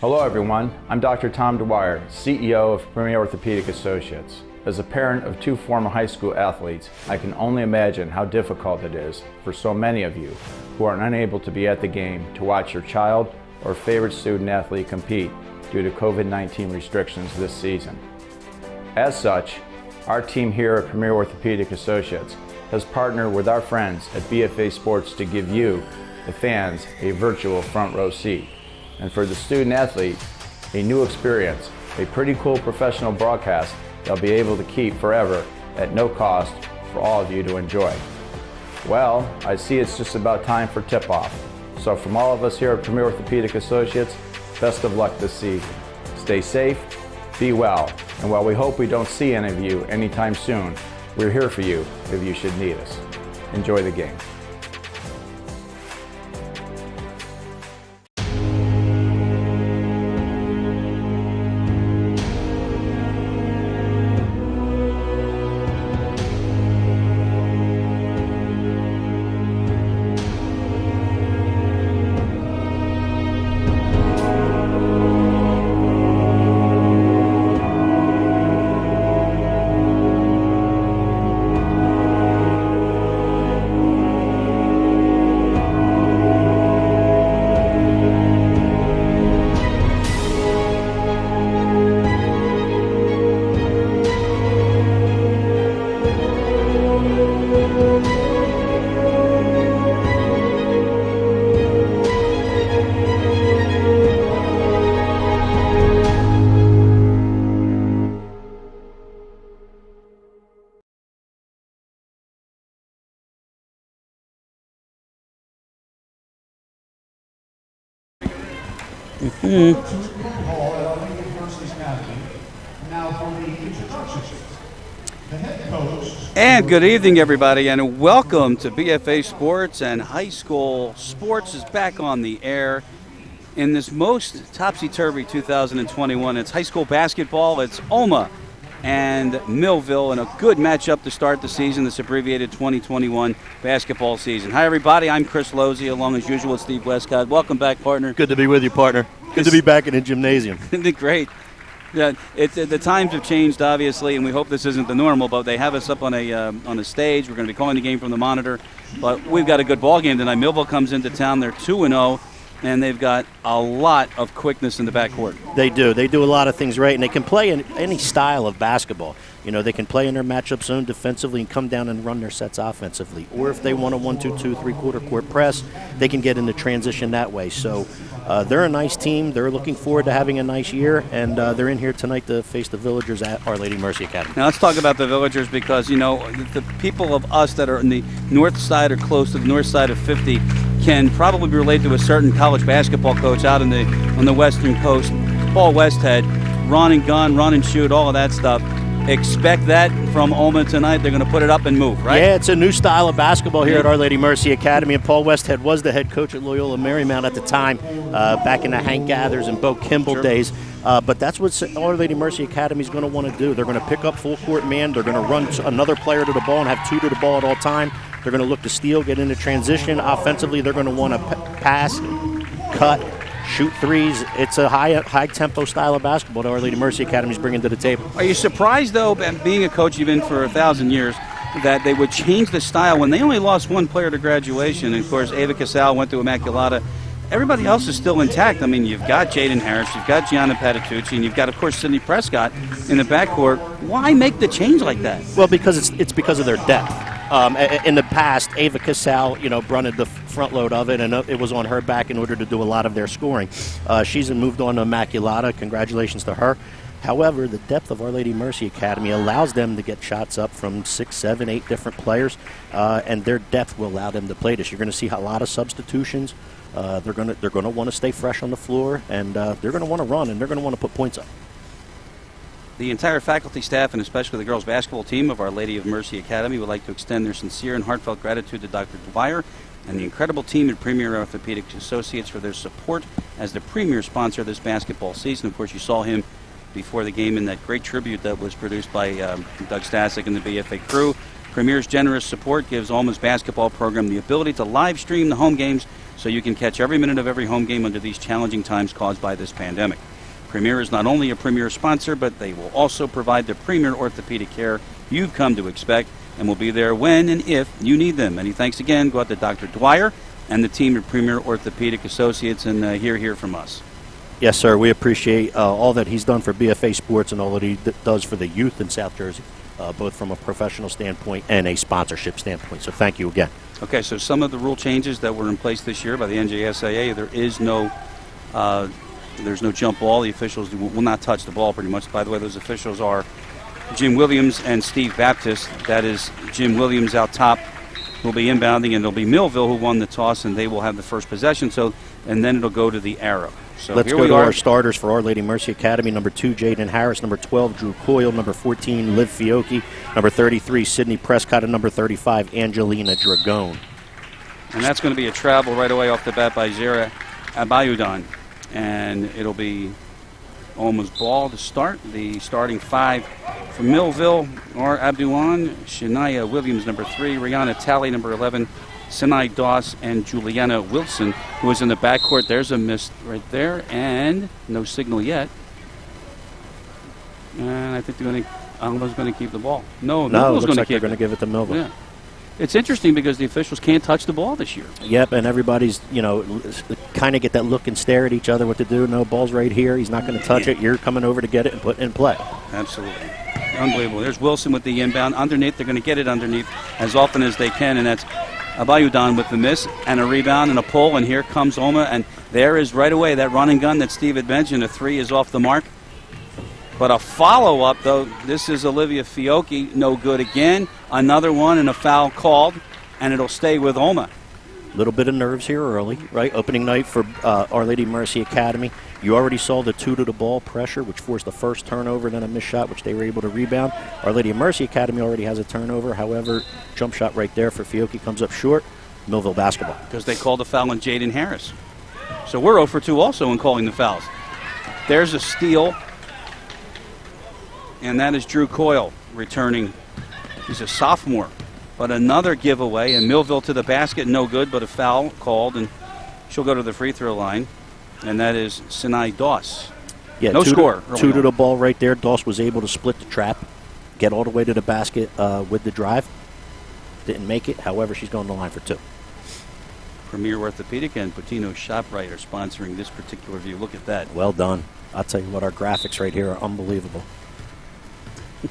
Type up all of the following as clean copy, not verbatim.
Hello everyone, I'm Dr. Tom Dwyer, CEO of Premier Orthopaedic Associates. As a parent of two former high school athletes, I can only imagine how difficult it is for so many of you who are unable to be at the game to watch your child or favorite student athlete compete due to COVID-19 restrictions this season. As such, our team here at Premier Orthopaedic Associates has partnered with our friends at BFA Sports to give you, the fans, a virtual front row seat. And for the student athlete, a new experience, a pretty cool professional broadcast they'll be able to keep forever at no cost for all of you to enjoy. Well, I see it's just about time for tip-off. So from all of us here at Premier Orthopaedic Associates, best of luck this season. Stay safe, be well, and while we hope we don't see any of you anytime soon, we're here for you if you should need us. Enjoy the game. And good evening, everybody, and welcome to BFA Sports. And high school sports is back on the air in this most topsy-turvy 2021. It's high school basketball. It's Olma and Millville, and a good matchup to start the season, this abbreviated 2021 basketball season. Hi, everybody. I'm Chris Lozzi, along as usual with Steve Westcott. Welcome back, partner. Good to be with you, partner. Good to be back in the gymnasium. Great. Yeah, the times have changed, obviously, and we hope this isn't the normal, but they have us up on a stage. We're going to be calling the game from the monitor, but we've got a good ball game tonight. Millville comes into town. They're 2-0, and they've got a lot of quickness in the backcourt. They do. They do a lot of things right, and they can play in any style of basketball. You know, they can play in their matchup zone defensively and come down and run their sets offensively. Or if they want a 1-2-2 three-quarter court press, they can get into transition that way. So they're a nice team. They're looking forward to having a nice year, and they're in here tonight to face the Villagers at Our Lady Mercy Academy. Now let's talk about the Villagers, because, you know, the people of us that are in the north side or close to the north side of 50 can probably relate to a certain college basketball coach out on the western coast, Paul Westhead, run and gun, run and shoot, all of that stuff. Expect that from Olma tonight. They're going to put it up and move, right? Yeah, it's a new style of basketball here at Our Lady Mercy Academy, and Paul Westhead was the head coach at Loyola Marymount at the time, back in the Hank Gathers and Bo Kimball days. But that's what Our Lady Mercy Academy is going to want to do. They're going to pick up full court man. They're going to run another player to the ball and have two to the ball at all time. They're going to look to steal, get into transition. Offensively, they're going to want to pass, cut, shoot threes. It's a high tempo style of basketball that Our Lady Mercy Academy is bringing to the table. Are you surprised, though, being a coach you've been for 1,000 years, that they would change the style when they only lost one player to graduation? And of course, Ava Casal went to Immaculata. Everybody else is still intact. I mean, you've got Jaden Harris, you've got Gianna Patitucci, and you've got, of course, Sydney Prescott in the backcourt. Why make the change like that? Well, because it's because of their depth. In the past, Ava Casal, brunted the front load of it, and it was on her back in order to do a lot of their scoring. She's moved on to Immaculata. Congratulations to her. However, the depth of Our Lady Mercy Academy allows them to get shots up from 6, 7, 8 different players, and their depth will allow them to play this. You're going to see a lot of substitutions. They're going to want to stay fresh on the floor, and they're going to want to run, and they're going to want to put points up. The entire faculty staff, and especially the girls basketball team of Our Lady of Mercy Academy, would like to extend their sincere and heartfelt gratitude to Dr. Dwyer and the incredible team at Premier Orthopaedic Associates for their support as the premier sponsor of this basketball season. Of course, you saw him before the game in that great tribute that was produced by Doug Stasic and the BFA crew. Premier's generous support gives Olma's basketball program the ability to live stream the home games so you can catch every minute of every home game under these challenging times caused by this pandemic. Premier is not only a Premier sponsor, but they will also provide the Premier Orthopaedic care you've come to expect and will be there when and if you need them. Many thanks again go out to Dr. Dwyer and the team at Premier Orthopaedic Associates, and hear from us. Yes, sir. We appreciate all that he's done for BFA Sports and all that he does for the youth in South Jersey, both from a professional standpoint and a sponsorship standpoint. So thank you again. Okay, so some of the rule changes that were in place this year by the NJSAA, there's no jump ball. The officials will not touch the ball pretty much. By the way, those officials are Jim Williams and Steve Baptist. That is Jim Williams out top, who will be inbounding, and it'll be Millville who won the toss, and they will have the first possession. And then it'll go to the arrow. So let's here go to our our starters for Our Lady Mercy Academy. Number 2, Jaden Harris. Number 12, Drew Coyle. Number 14, Liv Fiocchi. Number 33, Sydney Prescott. And number 35, Angelina Dragone. And that's going to be a travel right away off the bat by Zara Abayudan. And it'll be Olma's ball to start. The starting 5 from Millville are Abduan, Shania Williams, number 3, Rihanna Talley, number 11, Sinai Doss, and Juliana Wilson, who is in the backcourt. There's a miss right there, and no signal yet. And I think Alma's going to keep the ball. No, Millville's going to keep it. They're going to give it to Millville. Yeah. It's interesting because the officials can't touch the ball this year. Yep, and everybody's, kind of get that look and stare at each other what to do. No, ball's right here. He's not going to touch it. You're coming over to get it and put it in play. Absolutely. Unbelievable. There's Wilson with the inbound. Underneath, they're going to get it underneath as often as they can, and that's Abayudan with the miss and a rebound and a pull, and here comes Olma, and there is right away that running gun that Steve had mentioned. A 3 is off the mark. But a follow-up, though, this is Olivia Fiocchi, no good again. Another one and a foul called, and it'll stay with Olma. A little bit of nerves here early, right? Opening night for Our Lady Mercy Academy. You already saw the 2 to the ball pressure, which forced the first turnover, then a missed shot, which they were able to rebound. Our Lady Mercy Academy already has a turnover. However, jump shot right there for Fiocchi comes up short. Millville basketball. Because they called a foul on Jaden Harris. So we're 0 for 2 also in calling the fouls. There's a steal. And that is Drew Coyle returning. He's a sophomore. But another giveaway, and Millville to the basket, no good, but a foul called, and she'll go to the free throw line. And that is Sinai Doss. Yeah, no score. 2 to the ball right there. Doss was able to split the trap, get all the way to the basket with the drive. Didn't make it. However, she's going to the line for 2. Premier Orthopaedic and Patino ShopRite are sponsoring this particular view. Look at that. Well done. I'll tell you what, our graphics right here are unbelievable. I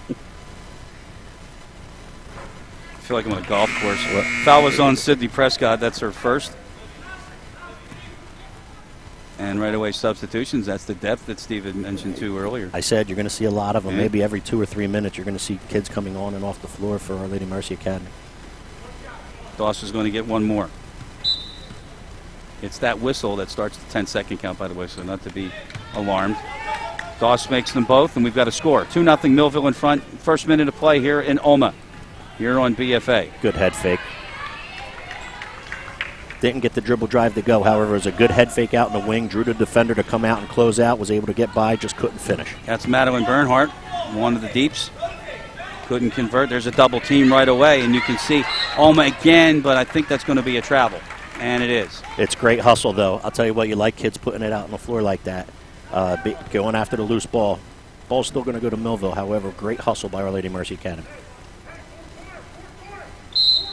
feel like I'm on a golf course. Foul was on Sydney Prescott. That's her first. And right away substitutions. That's the depth that Steve had mentioned too earlier. I said you're going to see a lot of them. Yeah. Maybe every 2 or 3 minutes you're going to see kids coming on and off the floor for Our Lady Mercy Academy. Doss is going to get one more. It's that whistle that starts the 10-second count, by the way, so not to be alarmed. Doss makes them both, and we've got a score. 2-0 Millville in front. First minute of play here in Olma. Here on BFA. Good head fake. Didn't get the dribble drive to go. However, it was a good head fake out in the wing. Drew the defender to come out and close out. Was able to get by, just couldn't finish. That's Madeline Bernhardt, one of the deeps. Couldn't convert. There's a double team right away, and you can see Olma again, but I think that's going to be a travel. And it is. It's great hustle, though. I'll tell you what, you like kids putting it out on the floor like that. Going after the loose ball. Ball's still going to go to Millville. However, great hustle by Our Lady Mercy Academy.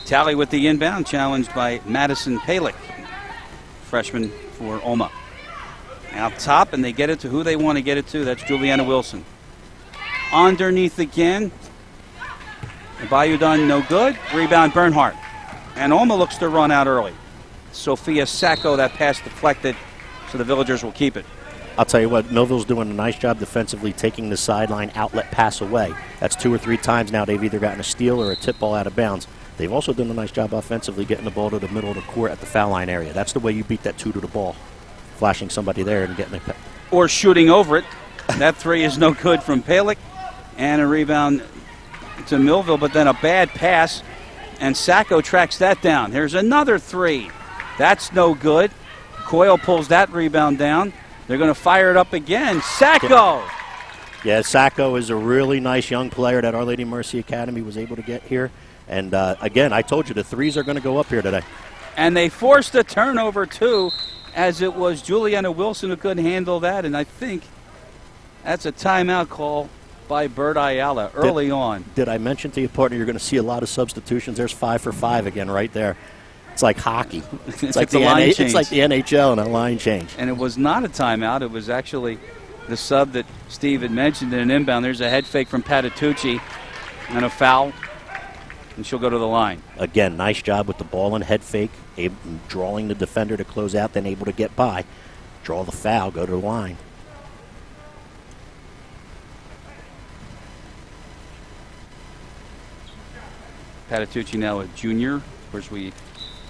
Talley with the inbound, challenged by Madison Palick, freshman for Olma. Out top, and they get it to who they want to get it to. That's Juliana Wilson. Underneath again. Bayudun, no good. Rebound, Bernhardt. And Olma looks to run out early. Sophia Sacco, that pass deflected, so the Villagers will keep it. I'll tell you what, Millville's doing a nice job defensively taking the sideline outlet pass away. That's 2 or 3 times now they've either gotten a steal or a tip ball out of bounds. They've also done a nice job offensively getting the ball to the middle of the court at the foul line area. That's the way you beat that 2 to the ball, flashing somebody there and getting it. Or shooting over it. That 3 is no good from Palick. And a rebound to Millville, but then a bad pass, and Sacco tracks that down. There's another 3. That's no good. Coyle pulls that rebound down. They're going to fire it up again. Sacco! Yeah, Sacco is a really nice young player that Our Lady Mercy Academy was able to get here. And, again, I told you the threes are going to go up here today. And they forced a turnover, too, as it was Juliana Wilson who couldn't handle that. And I think that's a timeout call by Bert Ayala early on. Did I mention to you, partner, you're going to see a lot of substitutions? There's 5 for 5 again right there. It's like hockey. It's like the NHL and a line change. And it was not a timeout. It was actually the sub that Steve had mentioned in an inbound. There's a head fake from Patitucci and a foul, and she'll go to the line. Again, nice job with the ball and head fake, drawing the defender to close out, then able to get by. Draw the foul, go to the line. Patitucci now a junior. Of course,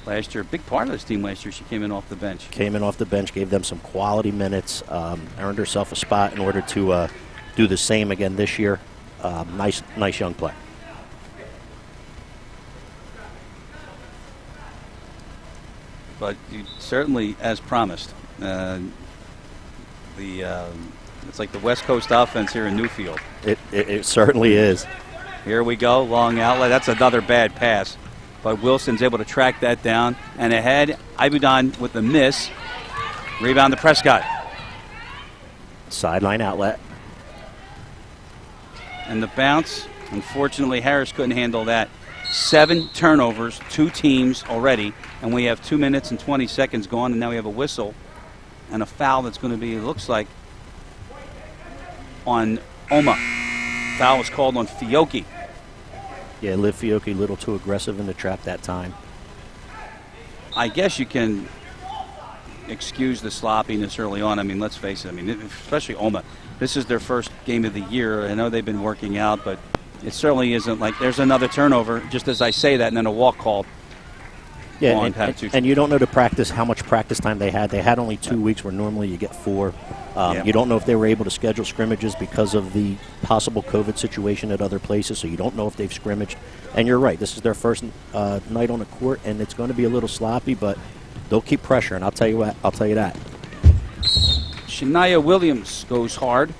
last year, a big part of this team last year, she came in off the bench. Came in off the bench, gave them some quality minutes, earned herself a spot in order to do the same again this year. Nice young player. But certainly, as promised, it's like the West Coast offense here in Newfield. It certainly is. Here we go, long outlet. That's another bad pass. But Wilson's able to track that down. And ahead, Ibudan with the miss. Rebound to Prescott. Sideline outlet. And the bounce. Unfortunately, Harris couldn't handle that. 7 turnovers, 2 teams already. And we have 2 minutes and 20 seconds gone. And now we have a whistle and a foul that's going to be, it looks like, on Olma. Foul was called on Fiocchi. Yeah, Liv Fiocchi a little too aggressive in the trap that time. I guess you can excuse the sloppiness early on. I mean, let's face it. I mean, especially Olma. This is their first game of the year. I know they've been working out, but it certainly isn't like there's another turnover, just as I say that, and then a walk called. Yeah, and you don't know how much practice time they had. They had only 2 weeks where normally you get 4. You don't know if they were able to schedule scrimmages because of the possible COVID situation at other places, so you don't know if they've scrimmaged. And you're right, this is their first night on the court, and it's going to be a little sloppy, but they'll keep pressuring. I'll tell you that. Shania Williams goes hard.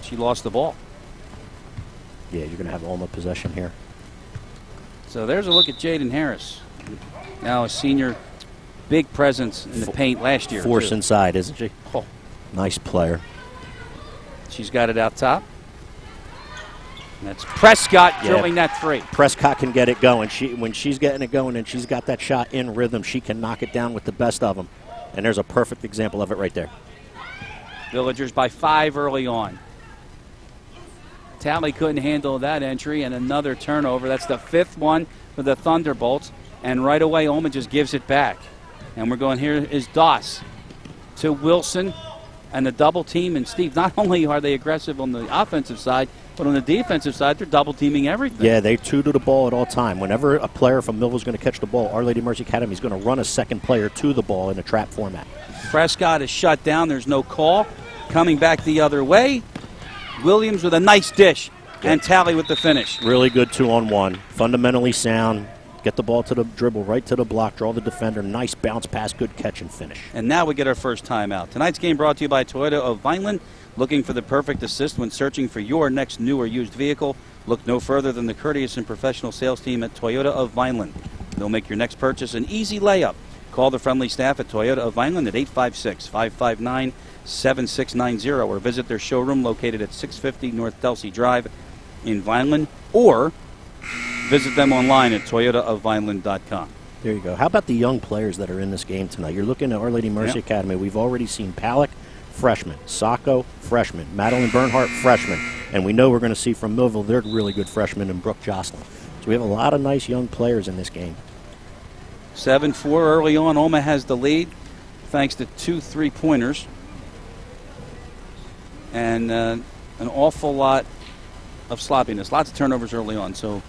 She lost the ball. Yeah, you're going to have Olma possession here. So there's a look at Jaden Harris. Now a senior, big presence in the paint last year. Force inside, isn't she? Oh. Nice player. She's got it out top. And that's Prescott drilling that 3. Prescott can get it going. When she's getting it going and she's got that shot in rhythm, she can knock it down with the best of them. And there's a perfect example of it right there. Villagers by 5 early on. Talley couldn't handle that entry, and another turnover. That's the 5th one for the Thunderbolts. And right away, Olma just gives it back. And we're going, here is Doss to Wilson and the double team. And Steve, not only are they aggressive on the offensive side, but on the defensive side, they're double teaming everything. Yeah, they 2 to the ball at all time. Whenever a player from Millville is going to catch the ball, Our Lady Mercy Academy is going to run a second player to the ball in a trap format. Prescott is shut down. There's no call. Coming back the other way, Williams with a nice dish, and Talley with the finish. Really good 2-on-1. Fundamentally sound. Get the ball to the dribble, right to the block, draw the defender. Nice bounce pass, good catch and finish. And now we get our first timeout. Tonight's game brought to you by Toyota of Vineland. Looking for the perfect assist when searching for your next new or used vehicle? Look no further than the courteous and professional sales team at Toyota of Vineland. They'll make your next purchase an easy layup. Call the friendly staff at Toyota of Vineland at 856-559-7690 or visit their showroom located at 650 North Delsey Drive in Vineland, or visit them online at toyotaofvineland.com. There you go. How about the young players that are in this game tonight? You're looking at Our Lady Mercy Academy. We've already seen Palak, freshman. Sacco, freshman. Madeline Bernhardt, freshman. And we know we're going to see from Millville, they're really good freshmen, and Brooke Jocelyn. So we have a lot of nice young players in this game. 7-4 early on. Olma has the lead thanks to 2 3-pointers. And an awful lot of sloppiness. Lots of turnovers early on. So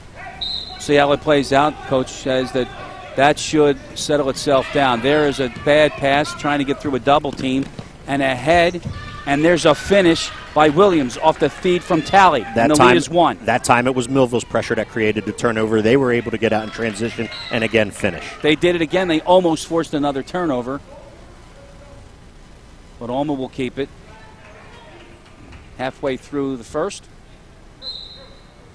see how it plays out. Coach says that should settle itself down. There is a bad pass trying to get through a double team and ahead, and there's a finish by Williams off the feed from Talley. And the lead is 1. That time it was Millville's pressure that created the turnover. They were able to get out in transition and again finish. They did it again. They almost forced another turnover. But Olma will keep it. Halfway through the first.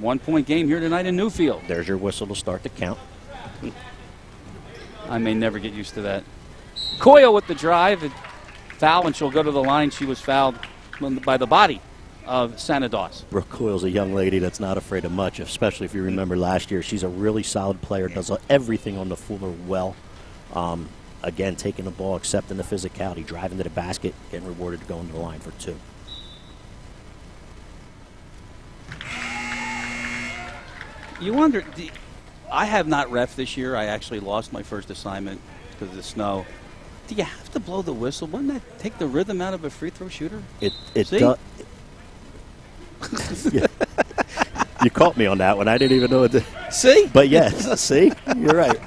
1-point game here tonight in Newfield. There's your whistle to start the count. I may never get used to that. Coyle with the drive. Foul, and she'll go to the line. She was fouled by the body of Sanados. Brooke Coyle's a young lady that's not afraid of much, especially if you remember last year. She's a really solid player, does everything on the floor well. Again, taking the ball, accepting the physicality, driving to the basket, getting rewarded going to the line for 2. You wonder, I have not ref this year. I actually lost my first assignment because of the snow. Do you have to blow the whistle? Wouldn't that take the rhythm out of a free throw shooter? It does. Yeah. You caught me on that one. I didn't even know it. See? But yes, see? You're right.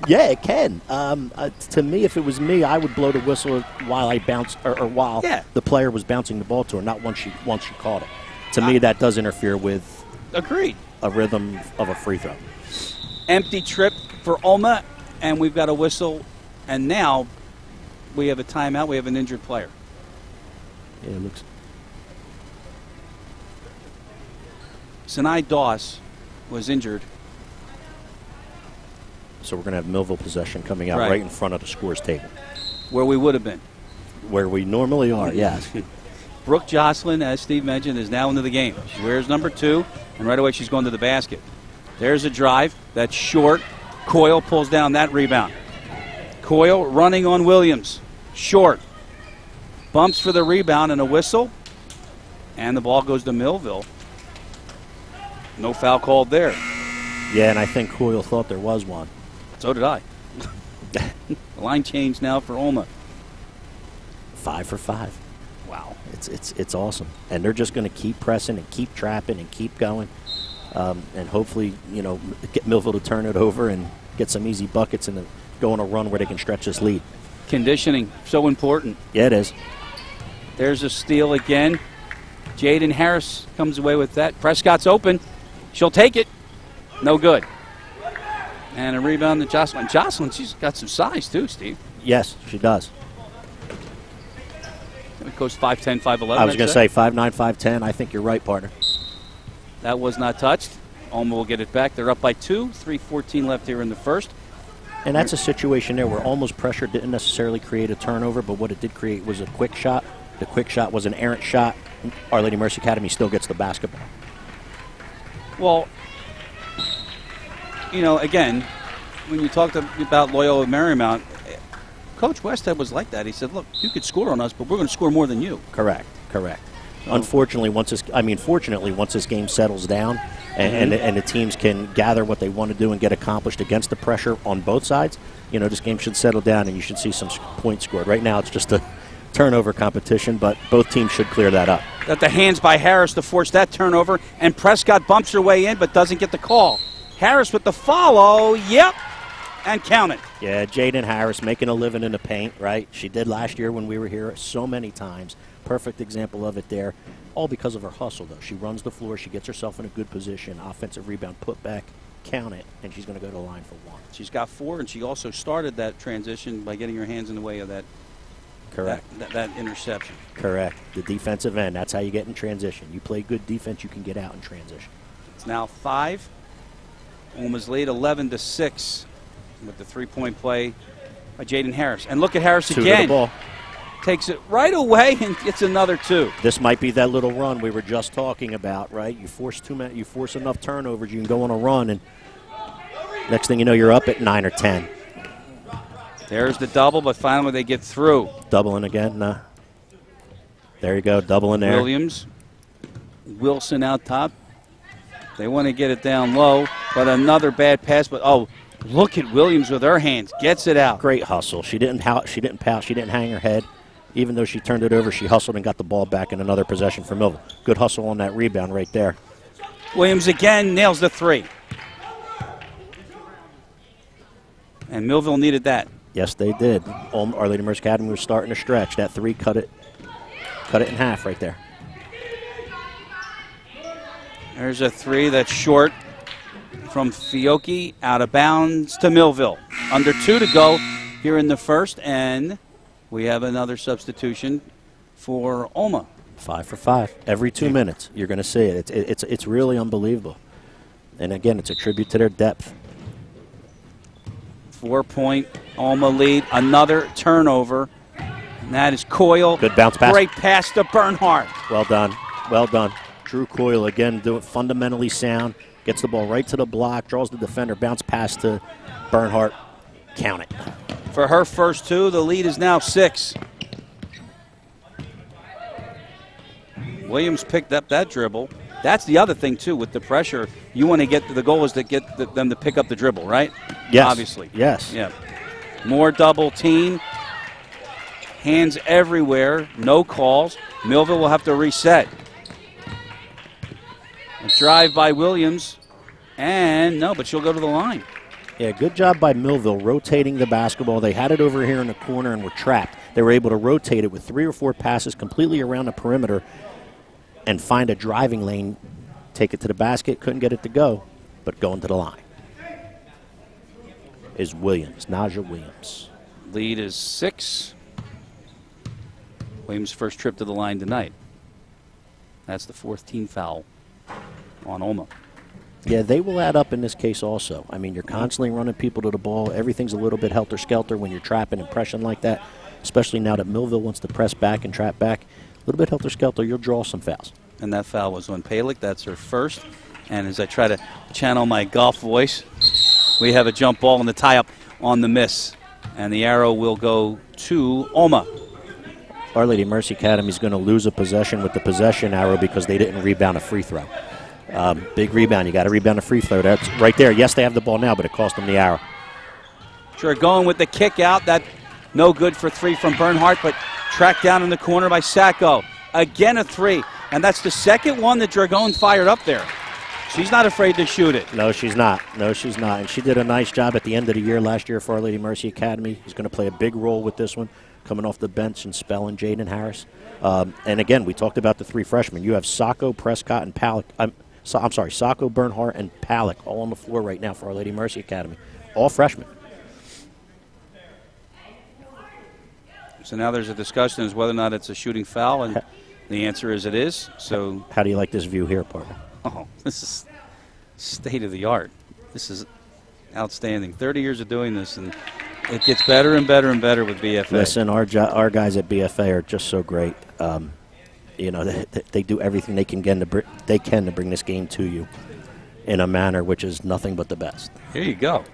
Yeah, it can. To me, if it was me, I would blow the whistle while I bounce or while the player was bouncing the ball to her, not once she caught it. To me, that does interfere with a rhythm of a free throw. Empty trip for Olma, and we've got a whistle, and now we have a timeout. We have an injured player. Yeah, it looks. Sinai Doss was injured. So we're going to have Millville possession coming out right in front of the scores table. Where we would have been. Where we normally are, yes. Brooke Jocelyn, as Steve mentioned, is now into the game. She wears number 2, and right away she's going to the basket. There's a drive. That's short. Coyle pulls down that rebound. Coyle running on Williams. Short. Bumps for the rebound and a whistle. And the ball goes to Millville. No foul called there. Yeah, and I think Coyle thought there was one. So did I. The line change now for Olma. 5 for 5. Wow. It's awesome. And they're just going to keep pressing and keep trapping and keep going. And hopefully, get Millville to turn it over and get some easy buckets and go on a run where they can stretch this lead. Conditioning, so important. Yeah, it is. There's a steal again. Jaden Harris comes away with that. Prescott's open. She'll take it. No good. And a rebound to Jocelyn. Jocelyn, she's got some size too, Steve. Yes, she does. It goes 5'10", 5'11". I was going to say 5'9", 5'10". I think you're right, partner. That was not touched. Olma will get it back. They're up by 2. 3:14 left here in the first. And that's a situation there where Olma's pressure didn't necessarily create a turnover, but what it did create was a quick shot. The quick shot was an errant shot. Our Lady Mercy Academy still gets the basketball. Well, again, when you talked about Loyola Marymount, Coach Westhead was like that. He said, look, you could score on us, but we're going to score more than you. Correct. Unfortunately, once this game settles down and the teams can gather what they want to do and get accomplished against the pressure on both sides, this game should settle down and you should see some points scored. Right now it's just a turnover competition, but both teams should clear that up. Got the hands by Harris to force that turnover, and Prescott bumps her way in but doesn't get the call. Harris with the follow, and count it. Yeah, Jaden Harris making a living in the paint, right? She did last year when we were here so many times. Perfect example of it there. All because of her hustle, though. She runs the floor. She gets herself in a good position. Offensive rebound, put back, count it, and she's going to go to the line for 1. She's got 4, and she also started that transition by getting her hands in the way of that. Correct. That interception. Correct. The defensive end, that's how you get in transition. You play good defense, you can get out in transition. It's now 5. Olma's lead 11-6 with the 3-point play by Jaden Harris. And look at Harris again. 2 to the ball. Takes it right away and gets another 2. This might be that little run we were just talking about, right? You force enough turnovers, you can go on a run, and next thing you know, you're up at 9 or 10. There's the double, but finally they get through. Doubling again. There you go, doubling there. Williams, Wilson out top. They want to get it down low, but another bad pass. But look at Williams with her hands, gets it out. Great hustle. She didn't pout. She didn't hang her head. Even though she turned it over, she hustled and got the ball back in another possession for Millville. Good hustle on that rebound right there. Williams again nails the 3. And Millville needed that. Yes, they did. Our Lady Mercy Academy was starting to stretch. That 3 cut it in half right there. There's a 3 that's short from Fiocchi, out of bounds to Millville. Under 2 to go here in the first, and we have another substitution for Olma. 5 for 5. Every 2 minutes, you're going to see it. It's really unbelievable. And again, it's a tribute to their depth. 4-point Olma lead. Another turnover. And that is Coyle. Good bounce pass. Great pass to Bernhardt. Well done. Well done. Drew Coyle, again, do it fundamentally sound. Gets the ball right to the block, draws the defender, bounce pass to Bernhardt. Count it. For her first 2, the lead is now 6. Williams picked up that dribble. That's the other thing, too, with the pressure. You want to get the goal is to get them to pick up the dribble, right? Yes. Obviously. Yes. Yeah. More double team. Hands everywhere. No calls. Millville will have to reset. A drive by Williams. And no, but she'll go to the line. Yeah, good job by Millville rotating the basketball. They had it over here in the corner and were trapped. They were able to rotate it with 3 or 4 passes completely around the perimeter and find a driving lane, take it to the basket. Couldn't get it to go, but going to the line is Williams, Naja Williams. Lead is 6. Williams' first trip to the line tonight. That's the 4th team foul on Olma. Yeah, they will add up in this case also. I mean, you're constantly running people to the ball. Everything's a little bit helter-skelter when you're trapping and pressing like that, especially now that Millville wants to press back and trap back. A little bit helter-skelter, you'll draw some fouls. And that foul was on Palick. That's her first. And as I try to channel my golf voice, we have a jump ball and the tie-up on the miss. And the arrow will go to Olma. Our Lady Mercy Academy is going to lose a possession with the possession arrow because they didn't rebound a free throw. Big rebound. You got to rebound a free throw. That's right there. Yes, they have the ball now, but it cost them the arrow. Sure, going with the kick out. That no good for 3 from Bernhardt, but tracked down in the corner by Sacco. Again a 3, and that's the second one that Dragon fired up there. She's not afraid to shoot it. No, she's not. No, she's not. And she did a nice job at the end of the year last year for Our Lady Mercy Academy. She's going to play a big role with this one, coming off the bench and spelling Jaden Harris. And again, we talked about the 3 freshmen. You have Sacco, Prescott, and Palick. I'm sorry, Sacco, Bernhardt, and Palick all on the floor right now for Our Lady Mercy Academy. All freshmen. So now there's a discussion as whether or not it's a shooting foul, and the answer is it is. So how do you like this view here, partner? Oh, this is state of the art. This is outstanding. 30 years of doing this, and it gets better and better and better with BFA. Listen, our guys at BFA are just so great. You know, they do everything they can to bring this game to you in a manner which is nothing but the best. Here you go.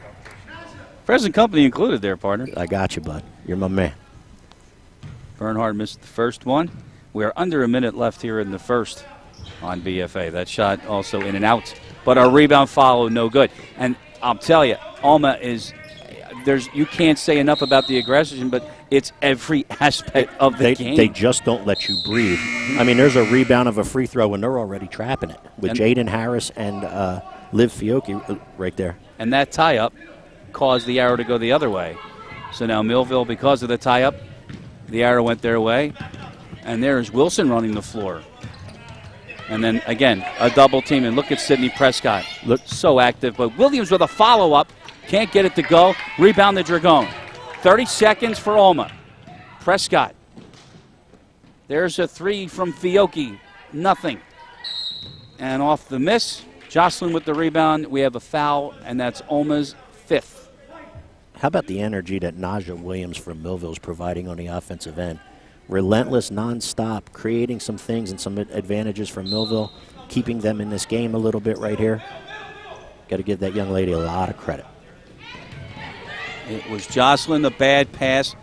Present company included there, partner. I got you, bud. You're my man. Bernhardt missed the first one. We are under a minute left here in the first on BFA. That shot also in and out. But our rebound follow, no good. And I'll tell you, Olma is you can't say enough about the aggression, but it's every aspect of the game. They just don't let you breathe. I mean, there's a rebound of a free throw, and they're already trapping it with Jaden Harris and Liv Fiocchi right there. And that tie-up caused the arrow to go the other way. So now Millville, because of the tie-up, the arrow went their way. And there's Wilson running the floor. And then, again, a double team. And look at Sydney Prescott. Look so active. But Williams with a follow-up. Can't get it to go. Rebound the Dragon. 30 seconds for Olma. Prescott. There's a 3 from Fiocchi. Nothing. And off the miss, Jocelyn with the rebound. We have a foul, and that's Olma's 5th. How about the energy that Naja Williams from Millville is providing on the offensive end? Relentless, nonstop, creating some things and some advantages for Millville, keeping them in this game a little bit right here. Got to give that young lady a lot of credit. It was Jocelyn, the bad pass.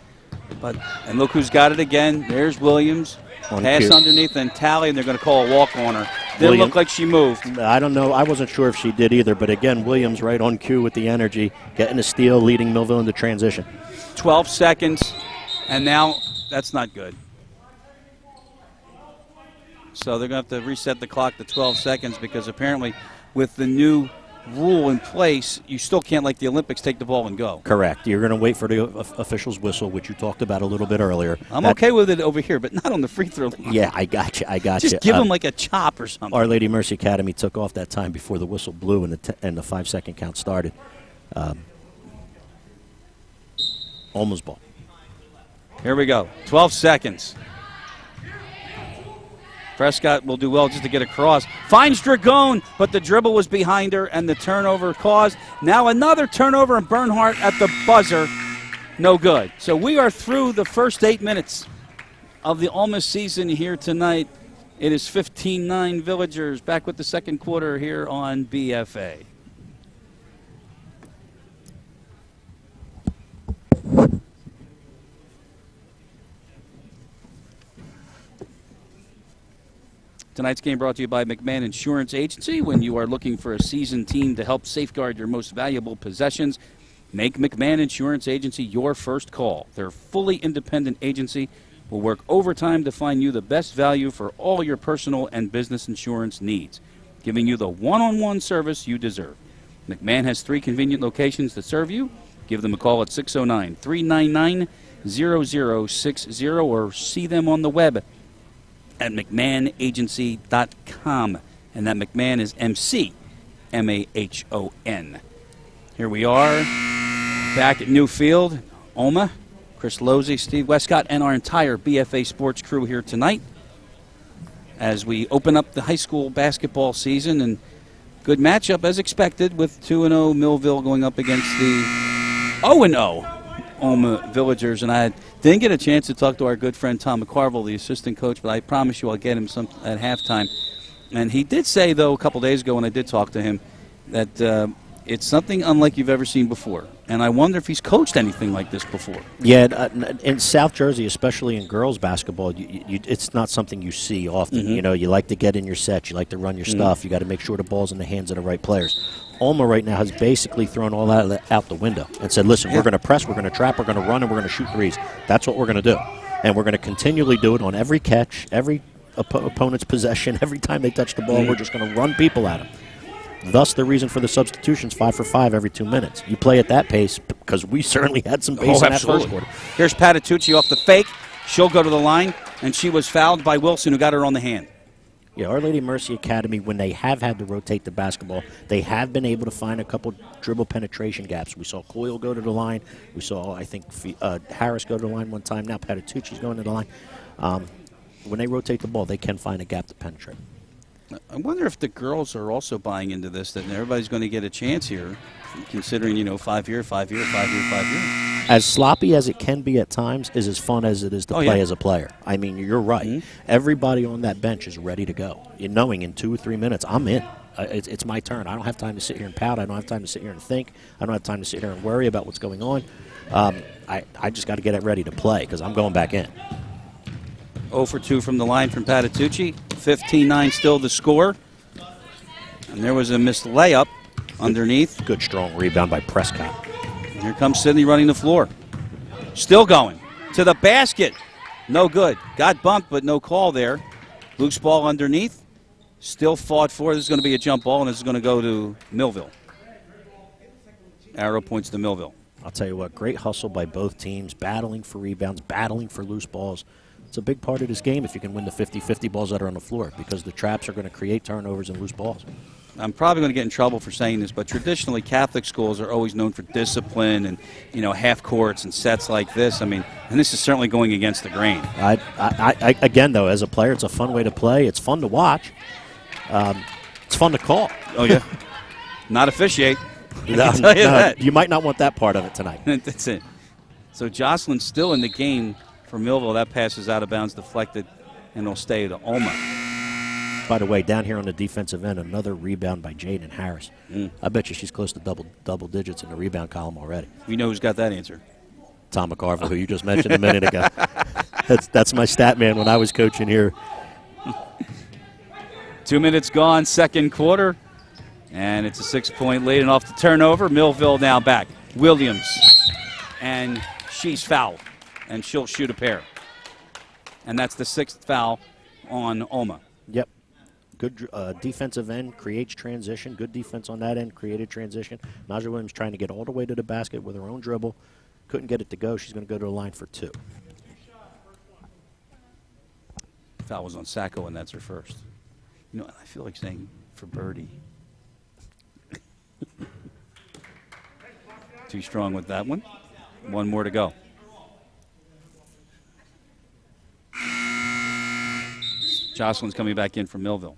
And look who's got it again. There's Williams. Pass underneath and tally, and they're going to call a walk on her. Didn't look like she moved. I don't know. I wasn't sure if she did either. But, again, Williams right on cue with the energy, getting a steal, leading Millville into transition. 12 seconds, and now that's not good. So they're going to have to reset the clock to 12 seconds because apparently with the new rule in place, you still can't, like the Olympics, take the ball and go. Correct. You're going to wait for the official's whistle, which you talked about a little bit earlier. I'm okay with it over here, but not on the free throw line. Yeah, I got you. Just give them like a chop or something. Our Lady Mercy Academy took off that time before the whistle blew and the 5-second count started. Olma's ball. Here we go. 12 seconds. Prescott will do well just to get across. Finds Dragone, but the dribble was behind her, and the turnover caused. Now another turnover, and Bernhardt at the buzzer. No good. So we are through the first 8 minutes of the Olma season here tonight. It is 15-9 Villagers. Back with the second quarter here on BFA. Tonight's game brought to you by McMahon Insurance Agency. When you are looking for a seasoned team to help safeguard your most valuable possessions, make McMahon Insurance Agency your first call. Their fully independent agency will work overtime to find you the best value for all your personal and business insurance needs, giving you the one-on-one service you deserve. McMahon has 3 convenient locations to serve you. Give them a call at 609-399-0060 or see them on the web at McMahonAgency.com. And that McMahon is M-C-M-A-H-O-N. Here we are back at Newfield, Olma. Chris Losey, Steve Westcott, and our entire BFA Sports crew here tonight as we open up the high school basketball season. And good matchup as expected with 2-0 Millville going up against the 0-0 Olma Villagers. And I didn't get a chance to talk to our good friend Tom McCarville, the assistant coach, but I promise you I'll get him some at halftime. And he did say, though, a couple days ago when I did talk to him, that it's something unlike you've ever seen before. And I wonder if he's coached anything like this before. Yeah, in South Jersey, especially in girls basketball, it's not something you see often. Mm-hmm. You know, you like to get in your sets, you like to run your stuff, you got to make sure the ball's in the hands of the right players. Olma right now has basically thrown all that out the window and said, listen, we're going to press, we're going to trap, we're going to run, and we're going to shoot threes. That's what we're going to do. And we're going to continually do it on every catch, every opponent's possession, every time they touch the ball, we're just going to run people at them. Thus, the reason for the substitutions, 5 for 5 every 2 minutes. You play at that pace because we certainly had some pace in that first quarter. Here's Patitucci off the fake. She'll go to the line, and she was fouled by Wilson, who got her on the hand. Yeah, Our Lady Mercy Academy, when they have had to rotate the basketball, they have been able to find a couple dribble penetration gaps. We saw Coyle go to the line. We saw, I think, Harris go to the line one time. Now Patitucci's going to the line. When they rotate the ball, they can find a gap to penetrate. I wonder if the girls are also buying into this, that everybody's going to get a chance here, considering, 5 year, 5 year, 5 year, 5 year. As sloppy as it can be at times is as fun as it is to play as a player. I mean, you're right. Mm-hmm. Everybody on that bench is ready to go. Knowing in 2 or 3 minutes, I'm in. It's my turn. I don't have time to sit here and pout. I don't have time to sit here and think. I don't have time to sit here and worry about what's going on. I just got to get it ready to play because I'm going back in. 0 for 2 from the line from Patitucci. 15-9 still the score. And there was a missed layup underneath. Good strong rebound by Prescott. And here comes Sydney running the floor. Still going. To the basket. No good. Got bumped, but no call there. Loose ball underneath. Still fought for. This is going to be a jump ball, and this is going to go to Millville. Arrow points to Millville. I'll tell you what, great hustle by both teams, battling for rebounds, battling for loose balls. It's a big part of this game if you can win the 50-50 balls that are on the floor because the traps are going to create turnovers and loose balls. I'm probably going to get in trouble for saying this, but traditionally Catholic schools are always known for discipline and, half courts and sets like this. I mean, and this is certainly going against the grain. Again, though, as a player, it's a fun way to play. It's fun to watch. It's fun to call. Oh, yeah. Not officiate. You might not want that part of it tonight. That's it. So Jocelyn's still in the game for Millville. That pass is out of bounds, deflected, and it'll stay to Olma. By the way, down here on the defensive end, another rebound by Jaden Harris. I bet you she's close to double digits in the rebound column already. We know who's got that answer. Tom McCarville, who you just mentioned a minute ago. That's my stat man when I was coaching here. 2 minutes gone, second quarter. And it's a 6-point lead, and off the turnover, Millville now back. Williams, and she's fouled, and she'll shoot a pair. And that's the 6th foul on Olma. Yep. Good defensive end, creates transition. Good defense on that end, created transition. Naja Williams trying to get all the way to the basket with her own dribble. Couldn't get it to go. She's going to go to the line for 2. Foul was on Sacco, and that's her first. I feel like saying for birdie. Too strong with that one. One more to go. Jocelyn's coming back in from Millville.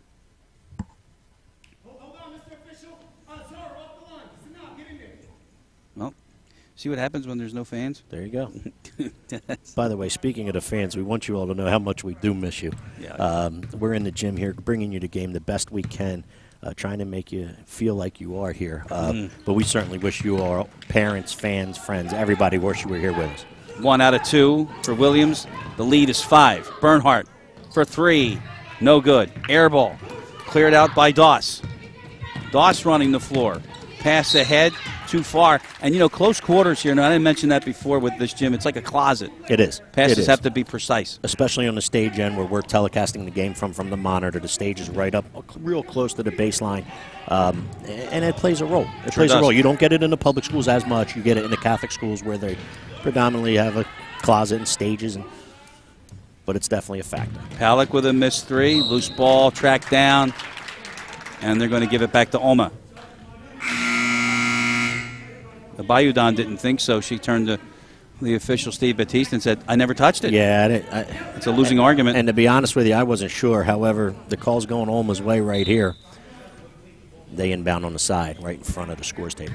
Well, see what happens when there's no fans? There you go. By the way, speaking of the fans, we want you all to know how much we do miss you. Yeah. We're in the gym here, bringing you the game the best we can, trying to make you feel like you are here. But we certainly wish you all, parents, fans, friends, everybody, wish you were here with us. 1 out of 2 for Williams. The lead is 5. Bernhardt for 3. No good. Air ball. Cleared out by Doss. Doss running the floor. Pass ahead. Too far. And, you know, close quarters here. Now, I didn't mention that before with this gym. It's like a closet. It is. Passes have to be precise. Especially on the stage end where we're telecasting the game from the monitor. The stage is right up real close to the baseline. And it plays a role. It plays a role. You don't get it in the public schools as much. You get it in the Catholic schools where they predominantly have a closet and stages. But it's definitely a factor. Palick with a missed 3. Loose ball tracked down. And they're going to give it back to Olma. The Bayudon didn't think so. She turned to the official, Steve Batiste, and said, I never touched it. Yeah. It's a losing argument. And to be honest with you, I wasn't sure. However, the call's going Olma's way right here. They inbound on the side, right in front of the scores table.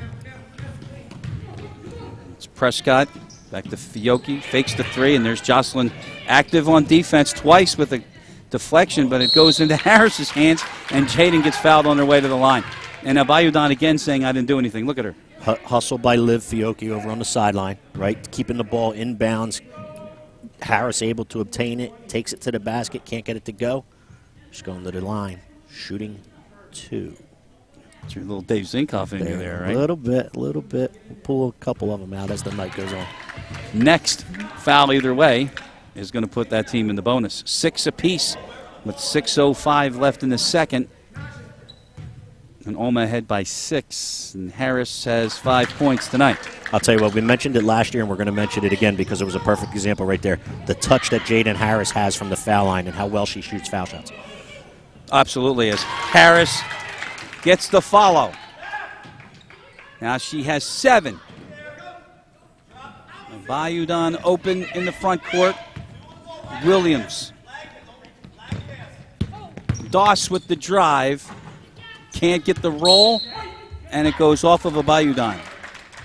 It's Prescott. Back to Fiocchi. Fakes the 3, and there's Jocelyn active on defense twice with a deflection, but it goes into Harris's hands, and Jaden gets fouled on their way to the line. And now Bayudon again saying, I didn't do anything. Look at her. Hustle by Liv Fiocchi over on the sideline, right? Keeping the ball inbounds. Harris able to obtain it, takes it to the basket, can't get it to go. She's going to the line, shooting 2. It's your little Dave Zinkoff in you there, right? A little bit. We'll pull a couple of them out as the night goes on. Next foul either way is going to put that team in the bonus. 6 apiece with 6:05 left in the second. And Olma ahead by 6, and Harris has 5 points tonight. I'll tell you what, we mentioned it last year, and we're going to mention it again because it was a perfect example right there. The touch that Jaden Harris has from the foul line and how well she shoots foul shots. Absolutely is. Harris gets the follow. Now she has 7. Bayudon open in the front court. Williams. Doss with the drive. Can't get the roll, and it goes off of a Bayudon.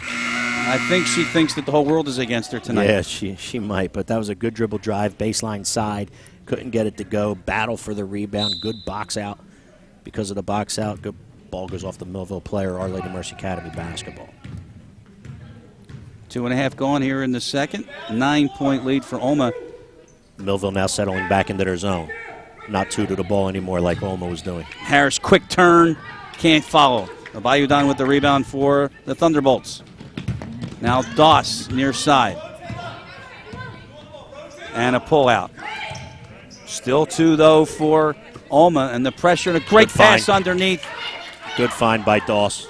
I think she thinks that the whole world is against her tonight. Yeah, she might, but that was a good dribble drive, baseline side. Couldn't get it to go. Battle for the rebound. Good box out. Because of the box out, good ball goes off the Millville player, Our Lady Mercy Academy basketball. 2.5 gone here in the second. 9-point lead for Olma. Millville now settling back into their zone. Not 2 to the ball anymore like Olma was doing. Harris, quick turn, can't follow. Bayudon with the rebound for the Thunderbolts. Now Doss near side. And a pullout. Still 2, though, for Olma, and the pressure and a great pass underneath. Good find by Doss.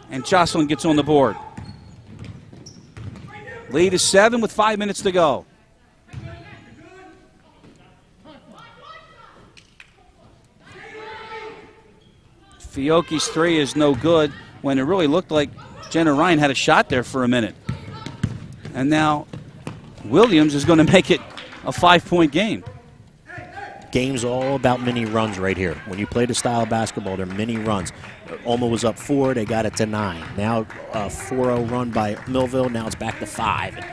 And Jocelyn gets on the board. Lead is 7 with 5 minutes to go. Fiocchi's 3 is no good when it really looked like Jenna Ryan had a shot there for a minute. And now Williams is going to make it a 5-point game. Game's all about mini runs right here. When you play the style of basketball, they're mini runs. Olma was up 4, they got it to 9. Now a 4-0 run by Millville, now it's back to 5.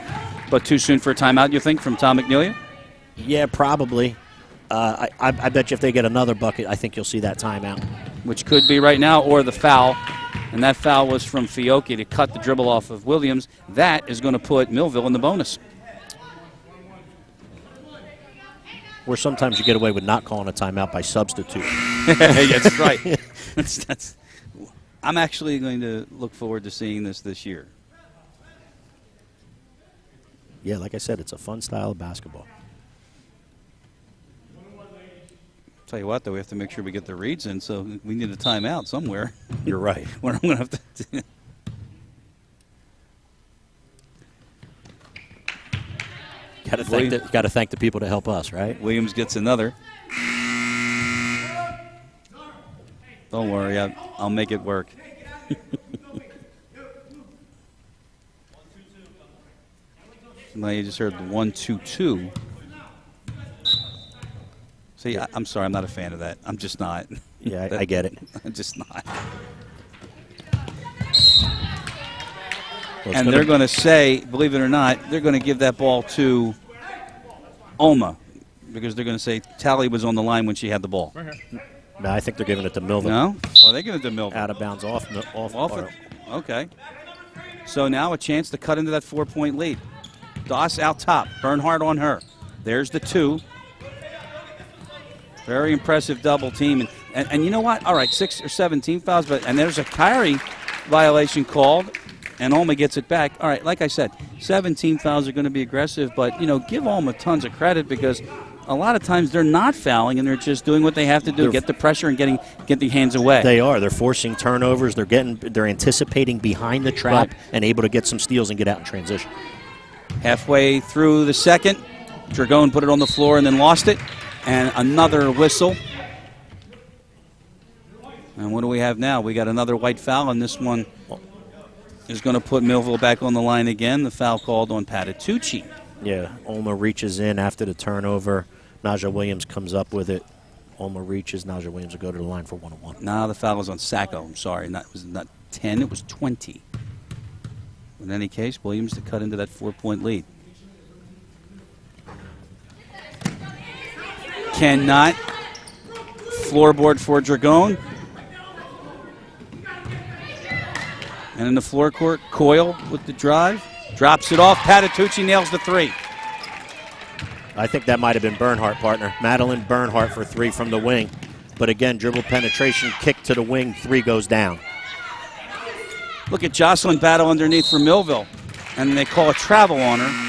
But too soon for a timeout, you think, from Tom McNelia? Yeah, probably. I bet you if they get another bucket, I think you'll see that timeout. Which could be right now, or the foul. And that foul was from Fiocchi to cut the dribble off of Williams. That is going to put Millville in the bonus. Where sometimes you get away with not calling a timeout by substitute. That's right. I'm actually going to look forward to seeing this year. Yeah, like I said, it's a fun style of basketball. Tell you what, though, we have to make sure we get the reads in, so we need a timeout somewhere. You're right. Where I'm going to have to. Got to thank the people to help us, right? Williams gets another. Don't worry, I'll make it work. Now you just heard the 1-2-2. See, I'm sorry, I'm not a fan of that. I'm just not. Yeah, I get it. I'm just not. Well, and they're going to say, believe it or not, they're going to give that ball to Olma because they're going to say Tally was on the line when she had the ball. No, I think they're giving it to Millville. No? Or they giving it to Millville? Out of bounds, off it. Okay. So now a chance to cut into that 4-point lead. Doss out top. Bernhardt on her. There's the 2. Very impressive double team. And you know what? All right, 6 or 7 team fouls, and there's a Kyrie violation called, and Olma gets it back. All right, like I said, 7 team fouls are going to be aggressive, but, give Olma tons of credit because a lot of times they're not fouling and they're just doing what they have to do, get the pressure and get the hands away. They are. They're forcing turnovers. They're anticipating behind the trap and able to get some steals and get out in transition. Halfway through the second, Dragone put it on the floor and then lost it. And another whistle. And what do we have now? We got another white foul, and this one is going to put Millville back on the line again. The foul called on Patitucci. Yeah, Olma reaches in after the turnover. Naja Williams comes up with it. Olma reaches. Naja Williams will go to the line for 1-on-1. No, the foul was on Sacco. I'm sorry. It was not 10, it was 20. In any case, Williams to cut into that 4-point lead. Cannot. Floorboard for Dragone. And in the floor court, Coyle with the drive. Drops it off. Patitucci nails the 3. I think that might have been Bernhardt, partner. Madeline Bernhardt for 3 from the wing. But again, dribble penetration, kick to the wing, 3 goes down. Look at Jocelyn battle underneath for Millville. And they call a travel on her.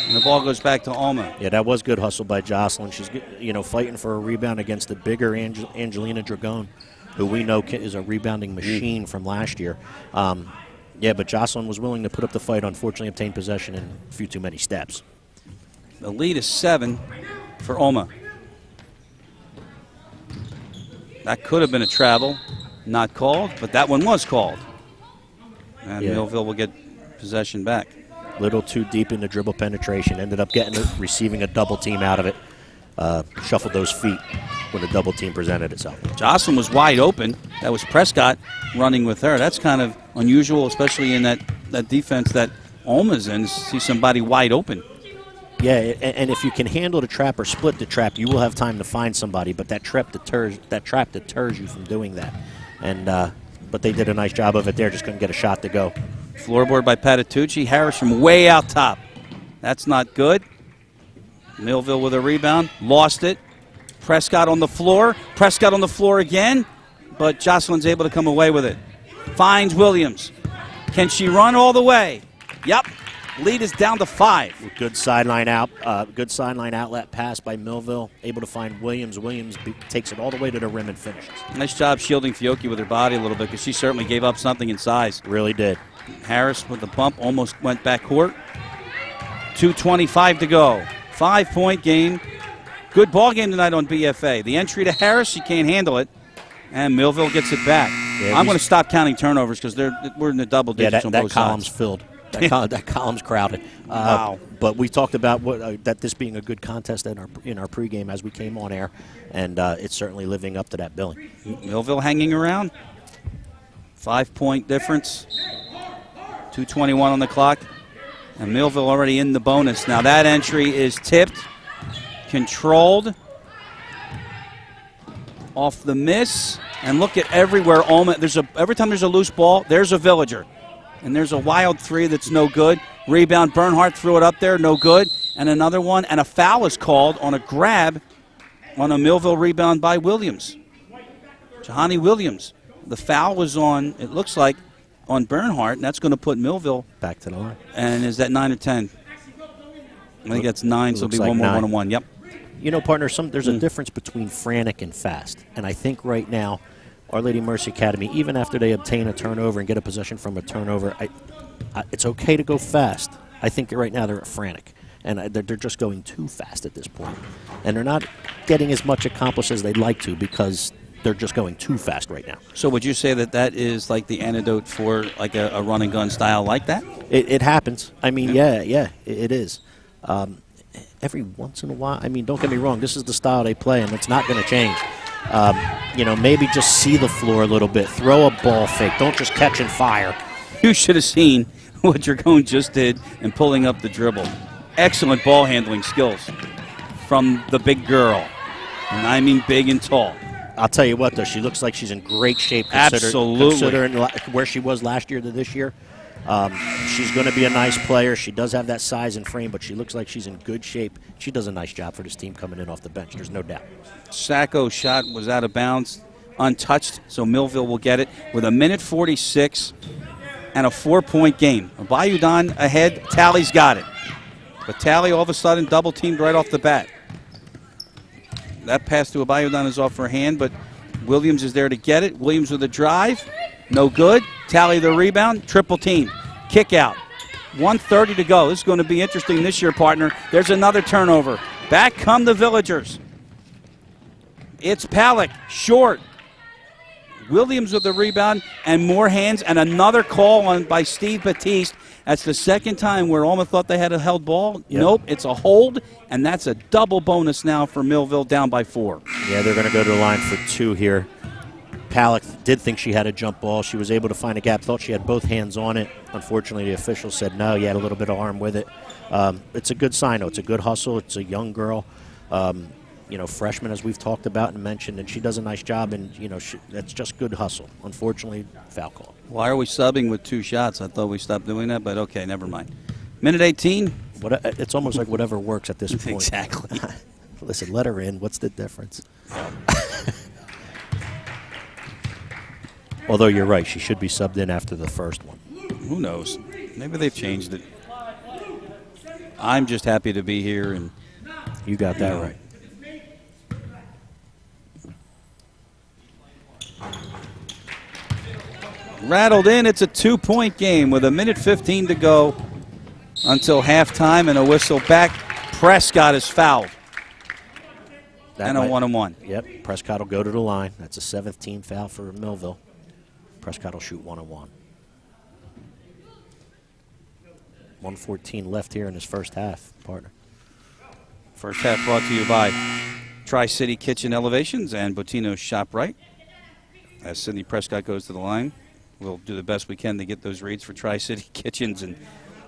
And the ball goes back to Olma. Yeah, that was good hustle by Jocelyn. She's fighting for a rebound against the bigger Angelina Dragone, who we know is a rebounding machine from last year. But Jocelyn was willing to put up the fight, unfortunately obtained possession in a few too many steps. The lead is 7 for Olma. That could have been a travel, not called, but that one was called. And Millville will get possession back. Little too deep in the dribble penetration. Ended up receiving a double team out of it. Shuffled those feet when the double team presented itself. Jocelyn was wide open. That was Prescott running with her. That's kind of unusual, especially in that defense that Olma's in, to see somebody wide open. Yeah, and if you can handle the trap or split the trap, you will have time to find somebody. But that trap deters you from doing that. And but they did a nice job of it there. Just couldn't get a shot to go. Floorboard by Patitucci. Harris from way out top. That's not good. Millville with a rebound. Lost it. Prescott on the floor. Prescott on the floor again. But Jocelyn's able to come away with it. Finds Williams. Can she run all the way? Yep. Lead is down to 5. Good sideline outlet pass by Millville. Able to find Williams. Williams takes it all the way to the rim and finishes. Nice job shielding Fiocchi with her body a little bit because she certainly gave up something in size. Really did. Harris with the bump almost went back court. 2:25 to go. 5-point game. Good ball game tonight on BFA. The entry to Harris, she can't handle it. And Millville gets it back. Yeah, I'm going to stop counting turnovers because we're in the double digits on both sides. That column's filled. That column's crowded. Wow. But we talked about that this being a good contest in our pregame as we came on air, and it's certainly living up to that billing. Millville hanging around. 5-point difference. 2:21 on the clock. And Millville already in the bonus. Now that entry is tipped, controlled, off the miss, and look at everywhere. Olma. Every time there's a loose ball, there's a Villager. And there's a wild 3 that's no good. Rebound, Bernhardt threw it up there, no good. And another one, and a foul is called on a grab on a Millville rebound by Williams. Jahani Williams. The foul was on, it looks like, on Bernhardt, and that's going to put Millville back to the line. And is that 9 or 10? I think that's 9, so it'll be like one more 9. 1-on-1. Yep. You know, partner, there's a difference between frantic and fast. And I think right now, Our Lady Mercy Academy, even after they obtain a turnover and get a possession from a turnover, it's okay to go fast. I think right now they're frantic. And they're just going too fast at this point. And they're not getting as much accomplished as they'd like to because they're just going too fast right now. So would you say that is like the antidote for like a run and gun style like that? It happens. I mean, yeah, it is. every once in a while, I mean, don't get me wrong, this is the style they play, and it's not going to change. Maybe just see the floor a little bit. Throw a ball fake. Don't just catch and fire. You should have seen what Dragone just did in pulling up the dribble. Excellent ball handling skills from the big girl. And I mean big and tall. I'll tell you what, though, she looks like she's in great shape considering where she was last year to this year. She's going to be a nice player. She does have that size and frame, but she looks like she's in good shape. She does a nice job for this team coming in off the bench. There's no doubt. Sacco's shot was out of bounds, untouched, so Millville will get it with 1:46 and a 4-point game. Bayudon ahead. Tally's got it. But Tally all of a sudden double-teamed right off the bat. That pass to Bayudon is off her hand, but Williams is there to get it. Williams with a drive. No good. Tally the rebound. Triple team. Kick out. 1:30 to go. This is going to be interesting this year, partner. There's another turnover. Back come the Villagers. It's Palick. Short. Williams with the rebound and more hands, and another call on by Steve Batiste. That's the second time where Olma thought they had a held ball. Yep. Nope, it's a hold, and that's a double bonus now for Millville, down by 4. Yeah, they're going to go to the line for 2 here. Palick did think she had a jump ball. She was able to find a gap, thought she had both hands on it. Unfortunately, the official said no, you had a little bit of arm with it. It's a good sign, though. It's a good hustle. It's a young girl. Freshman, as we've talked about and mentioned, and she does a nice job, and, that's just good hustle. Unfortunately, foul call. Why are we subbing with 2 shots? I thought we stopped doing that, but okay, never mind. Minute 18. It's almost like whatever works at this point. Exactly. Listen, let her in. What's the difference? Although you're right, she should be subbed in after the first one. Who knows? Maybe they've changed it. I'm just happy to be here. And you got that right. Rattled in. It's a 2-point game with 1:15 to go until halftime and a whistle back. Prescott is fouled. And a 1-on-1. Yep, Prescott will go to the line. That's a 7th team foul for Millville. Prescott will shoot 1-on-1. 1:14 left here in his first half, partner. First half brought to you by Tri-City Kitchen Elevations and Bottino's ShopRite. As Sidney Prescott goes to the line, we'll do the best we can to get those reads for Tri-City Kitchens and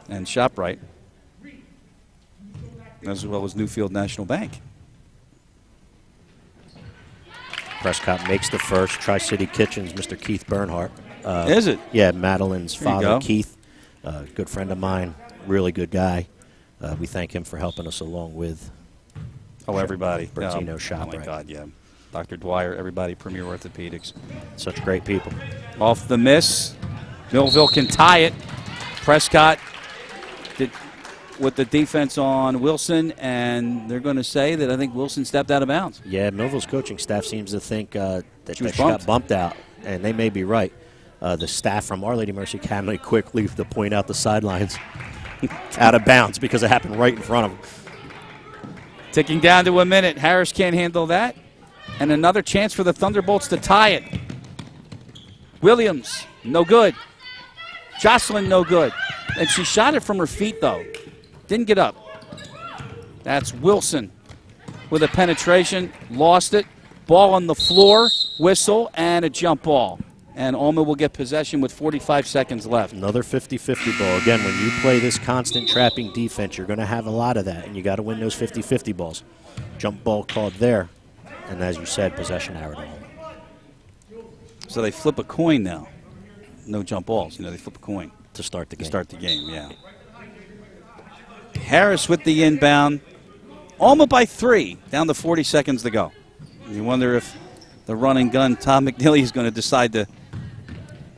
ShopRite, as well as Newfield National Bank. Prescott makes the first. Tri-City Kitchens, Mr. Keith Bernhardt. Is it? Yeah, Madeline's father, Keith, good friend of mine, really good guy. We thank him for helping us along with everybody. Bertino Shop. Oh, my God, yeah. Dr. Dwyer, everybody, Premier Orthopaedics. Such great people. Off the miss. Millville can tie it. Prescott did with the defense on Wilson, and they're going to say that I think Wilson stepped out of bounds. Yeah, Millville's coaching staff seems to think that she got bumped out, and they may be right. The staff from Our Lady Mercy Academy quickly to point out the sidelines out of bounds because it happened right in front of them. Ticking down to a minute. Harris can't handle that. And another chance for the Thunderbolts to tie it. Williams, no good. Jocelyn, no good. And she shot it from her feet, though. Didn't get up. That's Wilson with a penetration. Lost it. Ball on the floor. Whistle and a jump ball. And Olma will get possession with 45 seconds left. Another 50-50 ball. Again, when you play this constant trapping defense, you're going to have a lot of that, and you got to win those 50-50 balls. Jump ball called there. And as you said, possession arrow to Olma. So they flip a coin now. No jump balls. They flip a coin. To start the game. To start the game, yeah. Harris with the inbound. Olma by 3. Down to 40 seconds to go. You wonder if the running gun, Tom McNeely, is going to decide to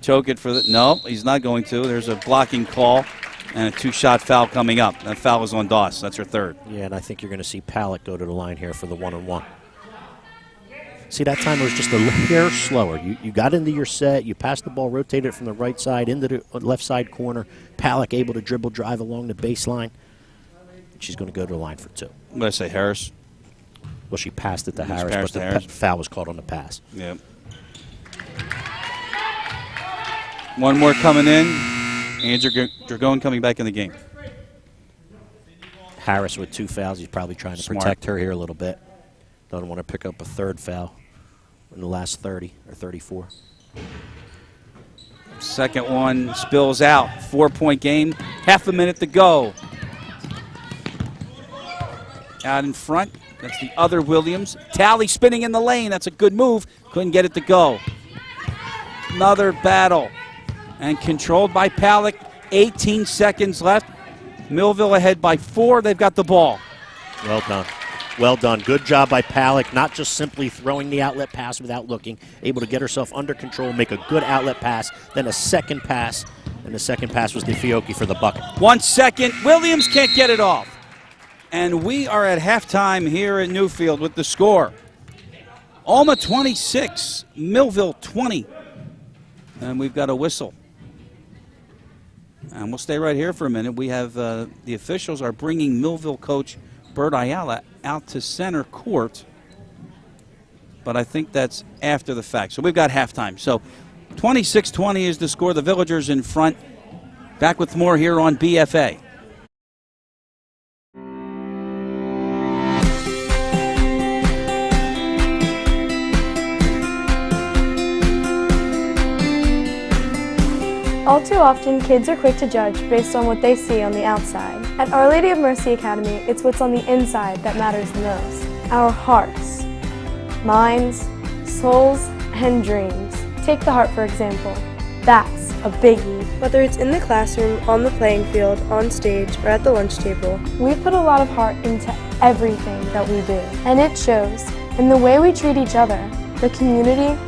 choke it for the... No, he's not going to. There's a blocking call and a 2-shot foul coming up. That foul is on Doss. That's her 3rd. Yeah, and I think you're going to see Palick go to the line here for the 1-on-1. See, that time it was just a hair slower. You got into your set, you passed the ball, rotated it from the right side into the left side corner. Palick able to dribble drive along the baseline. She's going to go to the line for 2. I'm going to say Harris. Well, she passed it to Harris, but the foul was called on the pass. Yep. One more coming in. Andrew Dragone coming back in the game. Harris with 2 fouls. He's probably trying to protect her here a little bit. Doesn't want to pick up a 3rd foul in the last 30 or 34. Second one spills out. 4-point game. Half a minute to go. Out in front. That's the other Williams. Talley spinning in the lane. That's a good move. Couldn't get it to go. Another battle. And controlled by Palick. 18 seconds left. Millville ahead by 4. They've got the ball. Well done. Well done. Good job by Palick, not just simply throwing the outlet pass without looking, able to get herself under control, make a good outlet pass, then a second pass, and the second pass was DeFiochi for the bucket. 1 second. Williams can't get it off. And we are at halftime here in Newfield with the score. Olma 26, Millville 20. And we've got a whistle. And we'll stay right here for a minute. We have the officials are bringing Millville coach Bert Ayala out to center court. But I think that's after the fact. So we've got halftime. So 26-20 is the score. The Villagers in front. Back with more here on BFA. All too often, kids are quick to judge based on what they see on the outside. At Our Lady of Mercy Academy, it's what's on the inside that matters the most. Our hearts, minds, souls, and dreams. Take the heart, for example. That's a biggie. Whether it's in the classroom, on the playing field, on stage, or at the lunch table, we put a lot of heart into everything that we do. And it shows in the way we treat each other, the community,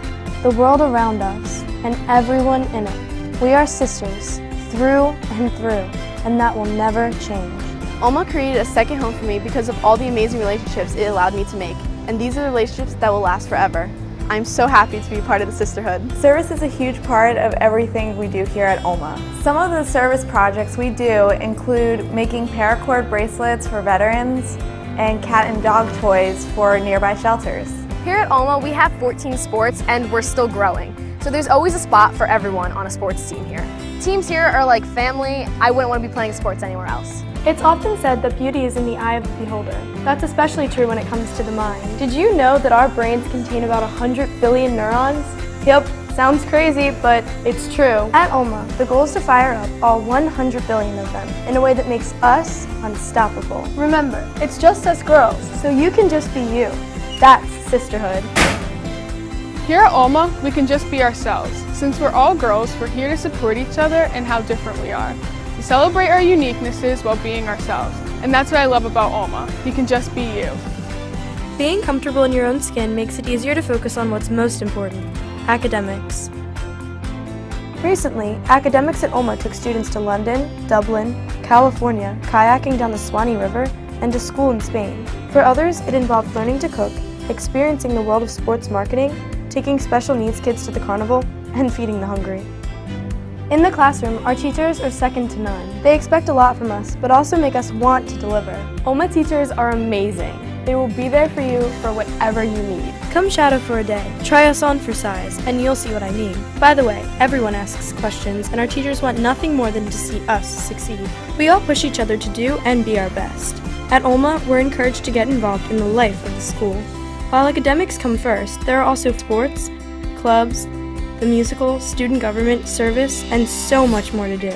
the world around us, and everyone in it. We are sisters, through and through, and that will never change. Olma created a second home for me because of all the amazing relationships it allowed me to make, and these are the relationships that will last forever. I'm so happy to be part of the sisterhood. Service is a huge part of everything we do here at Olma. Some of the service projects we do include making paracord bracelets for veterans and cat and dog toys for nearby shelters. Here at Olma, we have 14 sports and we're still growing. So there's always a spot for everyone on a sports team here. Teams here are like family. I wouldn't want to be playing sports anywhere else. It's often said that beauty is in the eye of the beholder. That's especially true when it comes to the mind. Did you know that our brains contain about 100 billion neurons? Yep, sounds crazy, but it's true. At Olma, the goal is to fire up all 100 billion of them in a way that makes us unstoppable. Remember, it's just us girls, so you can just be you. That's sisterhood. Here at Olma, we can just be ourselves. Since we're all girls, we're here to support each other and how different we are. We celebrate our uniquenesses while being ourselves. And that's what I love about Olma. You can just be you. Being comfortable in your own skin makes it easier to focus on what's most important, academics. Recently, academics at Olma took students to London, Dublin, California, kayaking down the Swanee River, and to school in Spain. For others, it involved learning to cook, experiencing the world of sports marketing, taking special needs kids to the carnival, and feeding the hungry. In the classroom, our teachers are second to none. They expect a lot from us, but also make us want to deliver. Olma teachers are amazing. They will be there for you for whatever you need. Come shadow for a day, try us on for size, and you'll see what I mean. By the way, everyone asks questions, and our teachers want nothing more than to see us succeed. We all push each other to do and be our best. At Olma, we're encouraged to get involved in the life of the school. While academics come first, there are also sports, clubs, the musical, student government, service, and so much more to do.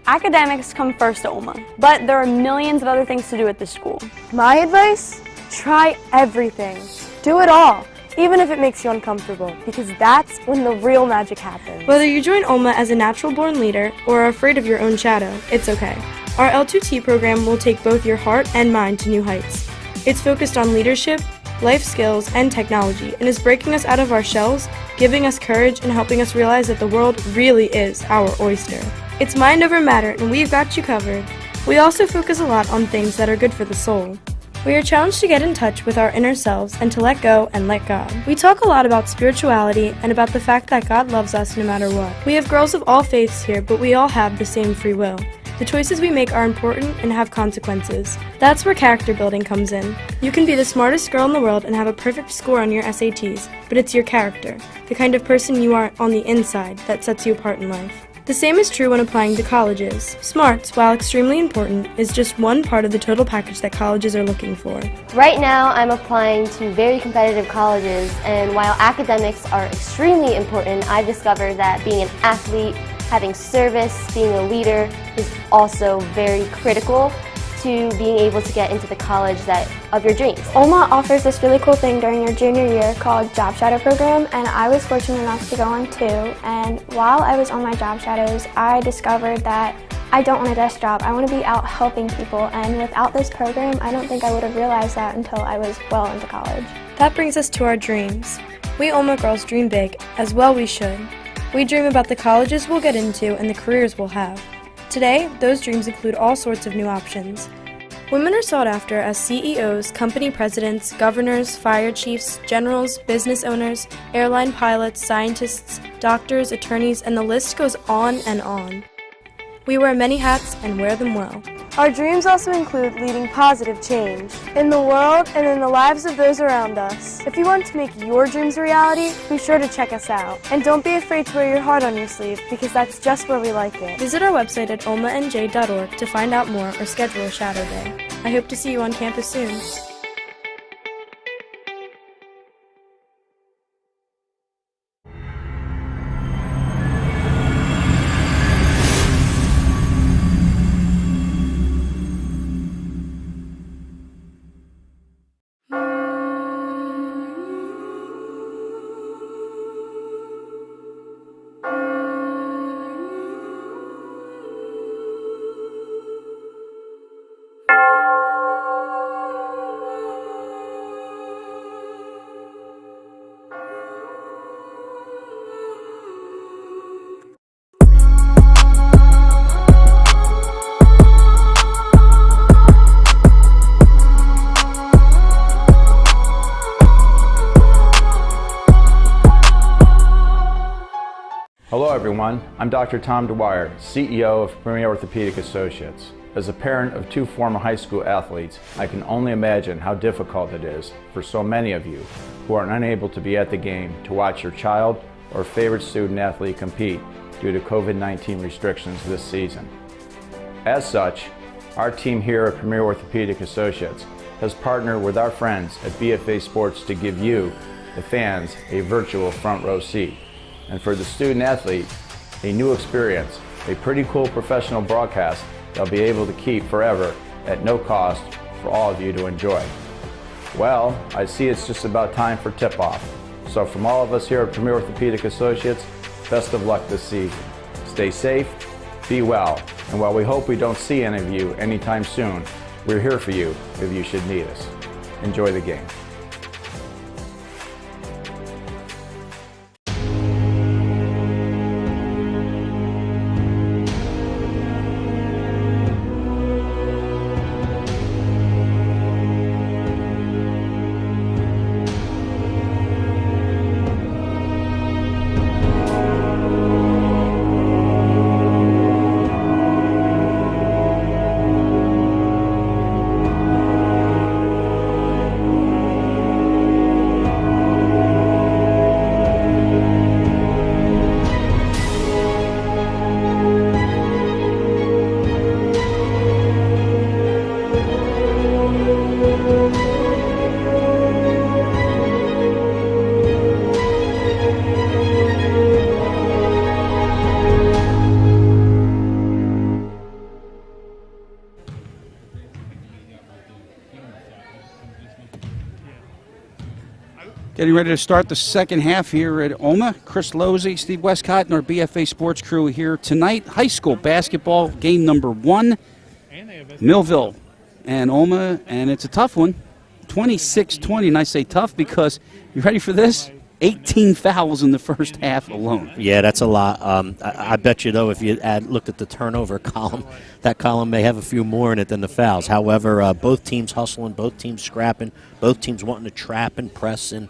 Academics come first at Olma, but there are millions of other things to do at this school. My advice? Try everything. Do it all, even if it makes you uncomfortable, because that's when the real magic happens. Whether you join Olma as a natural-born leader or are afraid of your own shadow, it's okay. Our L2T program will take both your heart and mind to new heights. It's focused on leadership, life skills, and technology, and is breaking us out of our shells, giving us courage, and helping us realize that the world really is our oyster. It's mind over matter, and we've got you covered. We also focus a lot on things that are good for the soul. We are challenged to get in touch with our inner selves and to let go and let God. We talk a lot about spirituality and about the fact that God loves us no matter what. We have girls of all faiths here, but we all have the same free will. The choices we make are important and have consequences. That's where character building comes in. You can be the smartest girl in the world and have a perfect score on your SATs, but it's your character, the kind of person you are on the inside, that sets you apart in life. The same is true when applying to colleges. SMARTS, while extremely important, is just one part of the total package that colleges are looking for. Right now, I'm applying to very competitive colleges, and while academics are extremely important, I've discovered that being an athlete, having service, being a leader is also very critical to being able to get into the college of your dreams. Olma offers this really cool thing during your junior year called Job Shadow Program, and I was fortunate enough to go on too. And while I was on my job shadows, I discovered that I don't want a desk job. I want to be out helping people, and without this program, I don't think I would have realized that until I was well into college. That brings us to our dreams. We Olma girls dream big, as well we should. We dream about the colleges we'll get into and the careers we'll have. Today, those dreams include all sorts of new options. Women are sought after as CEOs, company presidents, governors, fire chiefs, generals, business owners, airline pilots, scientists, doctors, attorneys, and the list goes on and on. We wear many hats and wear them well. Our dreams also include leading positive change in the world and in the lives of those around us. If you want to make your dreams a reality, be sure to check us out. And don't be afraid to wear your heart on your sleeve, because that's just where we like it. Visit our website at olmanj.org to find out more or schedule a shadow day. I hope to see you on campus soon. Hello everyone, I'm Dr. Tom Dwyer, CEO of Premier Orthopaedic Associates. As a parent of two former high school athletes, I can only imagine how difficult it is for so many of you who are unable to be at the game to watch your child or favorite student athlete compete due to COVID-19 restrictions this season. As such, our team here at Premier Orthopaedic Associates has partnered with our friends at BFA Sports to give you, the fans, a virtual front row seat. And for the student athlete, a new experience, a pretty cool professional broadcast they'll be able to keep forever at no cost for all of you to enjoy. Well, I see it's just about time for tip-off. So from all of us here at Premier Orthopaedic Associates, best of luck this season. Stay safe, be well, and while we hope we don't see any of you anytime soon, we're here for you if you should need us. Enjoy the game. Getting ready to start the second half here at Olma. Chris Losey, Steve Westcott, and our BFA Sports crew here tonight. High school basketball game number 1. Millville and Olma, and it's a tough one. 26-20, and I say tough because, you ready for this? 18 fouls in the first half alone. Yeah, that's a lot. I bet you, though, if you looked at the turnover column, that column may have a few more in it than the fouls. However, both teams hustling, both teams scrapping, both teams wanting to trap and press, and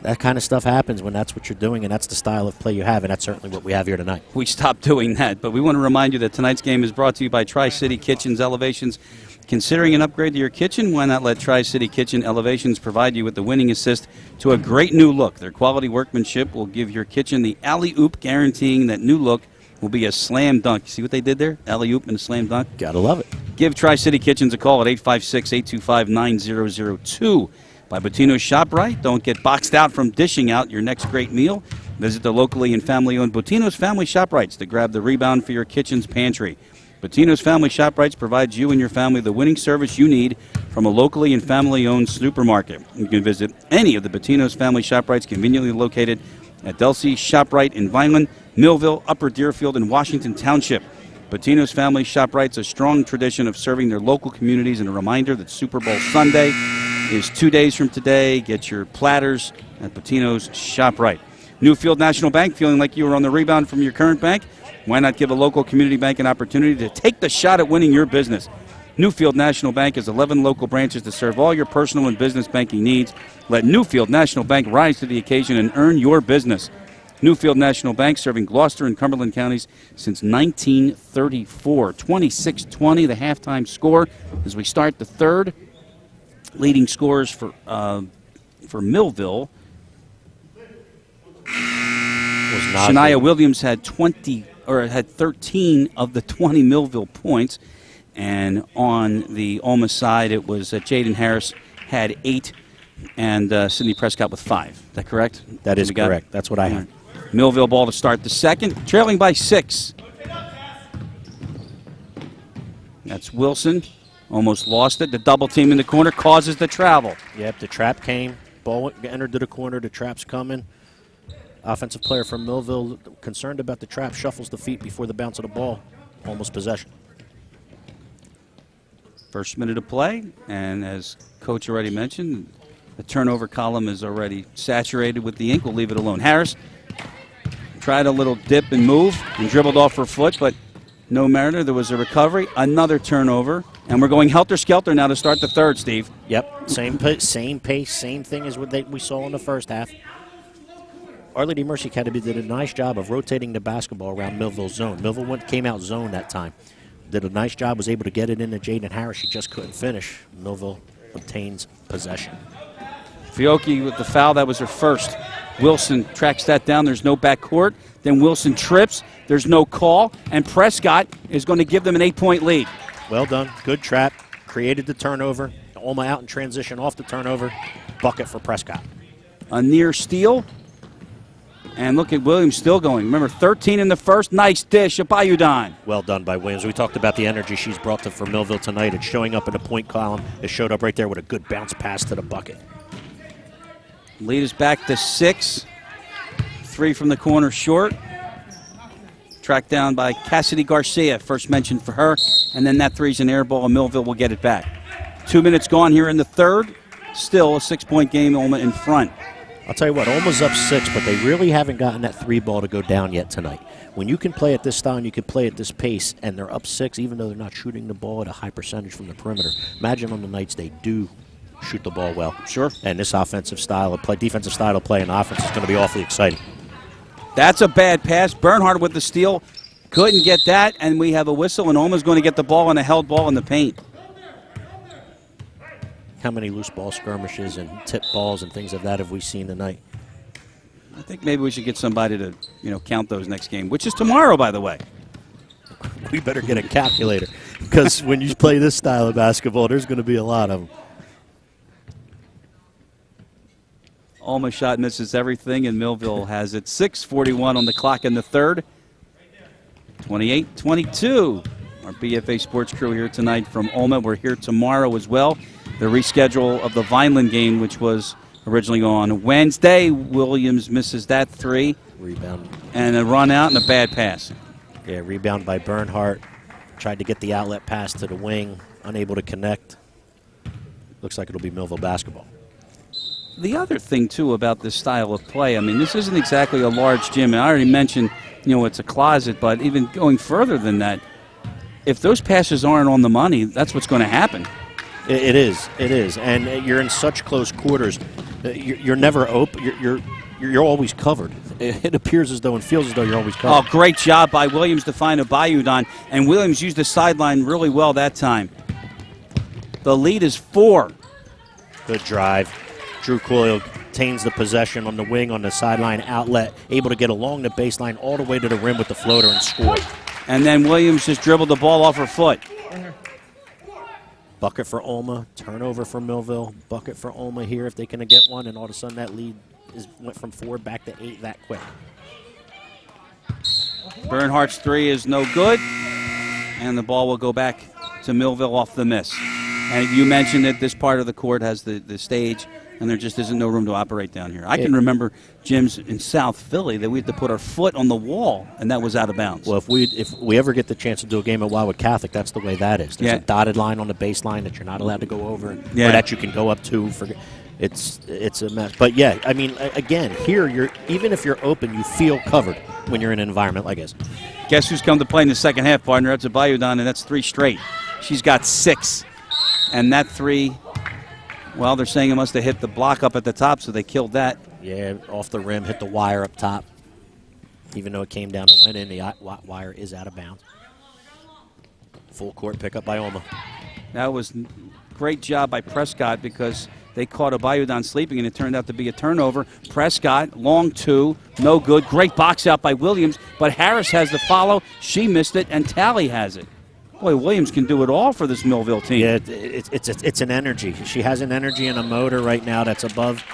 that kind of stuff happens when that's what you're doing, and that's the style of play you have, and that's certainly what we have here tonight. We stopped doing that, but we want to remind you that tonight's game is brought to you by Tri-City Kitchens Elevations. Considering an upgrade to your kitchen? Why not let Tri-City Kitchen Elevations provide you with the winning assist to a great new look? Their quality workmanship will give your kitchen the alley-oop, guaranteeing that new look will be a slam dunk. See what they did there? Alley-oop and a slam dunk. Gotta love it. Give Tri-City Kitchens a call at 856-825-9002. By Bottino's ShopRite. Don't get boxed out from dishing out your next great meal. Visit the locally and family-owned Bottino's Family ShopRites to grab the rebound for your kitchen's pantry. Bottino's Family ShopRites provides you and your family the winning service you need from a locally and family-owned supermarket. You can visit any of the Bottino's Family ShopRites conveniently located at Delsey ShopRite in Vineland, Millville, Upper Deerfield, and Washington Township. Bottino's Family ShopRite's a strong tradition of serving their local communities, and a reminder that Super Bowl Sunday is 2 days from today. Get your platters at Bottino's ShopRite. Newfield National Bank, feeling like you were on the rebound from your current bank? Why not give a local community bank an opportunity to take the shot at winning your business? Newfield National Bank has 11 local branches to serve all your personal and business banking needs. Let Newfield National Bank rise to the occasion and earn your business. Newfield National Bank, serving Gloucester and Cumberland counties since 1934. 26-20, the halftime score as we start the third. Leading scorers for Millville. Shania Williams had 13 of the 20 Millville points, and on the Olma side, it was Jaden Harris had 8, and Sydney Prescott with 5. Is that correct? That is correct. That's what I had. Millville ball to start the second, trailing by 6. That's Wilson. Almost lost it. The double team in the corner causes the travel. Yep, the trap came. Ball entered to the corner. The trap's coming. Offensive player from Millville, concerned about the trap, shuffles the feet before the bounce of the ball. Almost possession. First minute of play, and as Coach already mentioned, the turnover column is already saturated with the ink. We'll leave it alone. Harris tried a little dip and move and dribbled off her foot, but no Mariner. There was a recovery, another turnover, and we're going helter-skelter now to start the third, Steve. Yep, same pace, same thing as what we saw in the first half. Our Lady Mercy Academy did a nice job of rotating the basketball around Millville's zone. Millville came out zone that time. Did a nice job, was able to get it into Jaden Harris. She just couldn't finish. Millville obtains possession. Fiocchi with the foul, that was her first. Wilson tracks that down. There's no backcourt. Then Wilson trips. There's no call. And Prescott is going to give them an 8-point lead. Well done. Good trap. Created the turnover. Olma out in transition off the turnover. Bucket for Prescott. A near steal. And look at Williams still going. Remember, 13 in the first. Nice dish. Abayudan. Well done by Williams. We talked about the energy she's brought for Millville tonight. It's showing up in the point column. It showed up right there with a good bounce pass to the bucket. Lead is back to 6. 3 from the corner short. Tracked down by Cassidy Garcia. First mention for her. And then that three's an air ball, and Millville will get it back. 2 minutes gone here in the third. Still a 6-point game, Olma in front. I'll tell you what, Olma's up 6, but they really haven't gotten that 3 ball to go down yet tonight. When you can play at this style and you can play at this pace, and they're up 6, even though they're not shooting the ball at a high percentage from the perimeter, imagine on the nights they do shoot the ball well. Sure. And this offensive style of play, defensive style of play and offense is going to be awfully exciting. That's a bad pass. Bernhardt with the steal. Couldn't get that, and we have a whistle, and Olma's going to get the ball and a held ball in the paint. How many loose ball skirmishes and tip balls and things of that have we seen tonight? I think maybe we should get somebody to, count those next game, which is tomorrow, by the way. We better get a calculator, because when you play this style of basketball, there's going to be a lot of them. Olma shot misses everything, and Millville has it. 6:41 on the clock in the third. 28-22. Our BFA Sports crew here tonight from Olma. We're here tomorrow as well. The reschedule of the Vineland game, which was originally on Wednesday. Williams misses that 3. Rebound. And a run out and a bad pass. Yeah, rebound by Bernhardt. Tried to get the outlet pass to the wing. Unable to connect. Looks like it'll be Millville basketball. The other thing, too, about this style of play, I mean, this isn't exactly a large gym. And I already mentioned, it's a closet, but even going further than that, if those passes aren't on the money, that's what's going to happen. It is. And you're in such close quarters. You're never open. You're always covered. It appears as though and feels as though you're always covered. Oh, great job by Williams to find Abayudan. And Williams used the sideline really well that time. The lead is 4. Good drive. Drew Coyle retains the possession on the wing, on the sideline outlet, able to get along the baseline all the way to the rim with the floater and score. And then Williams just dribbled the ball off her foot. Bucket for Olma, turnover for Millville, bucket for Olma here if they can get one, and all of a sudden that lead went from 4 back to 8 that quick. Bernhardt's 3 is no good, and the ball will go back to Millville off the miss. And you mentioned that this part of the court has the stage, and there just isn't no room to operate down here. I can remember gyms in South Philly that we had to put our foot on the wall, and that was out of bounds. Well, if we ever get the chance to do a game at Wildwood Catholic, that's the way that is. There's a dotted line on the baseline that you're not allowed to go over, or that you can go up to. It's a mess. But yeah, I mean, again, here even if you're open, you feel covered when you're in an environment like this. Guess who's come to play in the second half, partner? That's a Bayudon, and that's 3 straight. She's got 6, and that 3. Well, they're saying it must have hit the block up at the top, so they killed that. Yeah, off the rim, hit the wire up top. Even though it came down and went in, the wire is out of bounds. Full court pickup by Olma. That was great job by Prescott because they caught a Bayudon sleeping, and it turned out to be a turnover. Prescott, long 2, no good. Great box out by Williams, but Harris has the follow. She missed it, and Talley has it. Boy, Williams can do it all for this Millville team. Yeah, it's an energy. She has an energy and a motor right now that's above,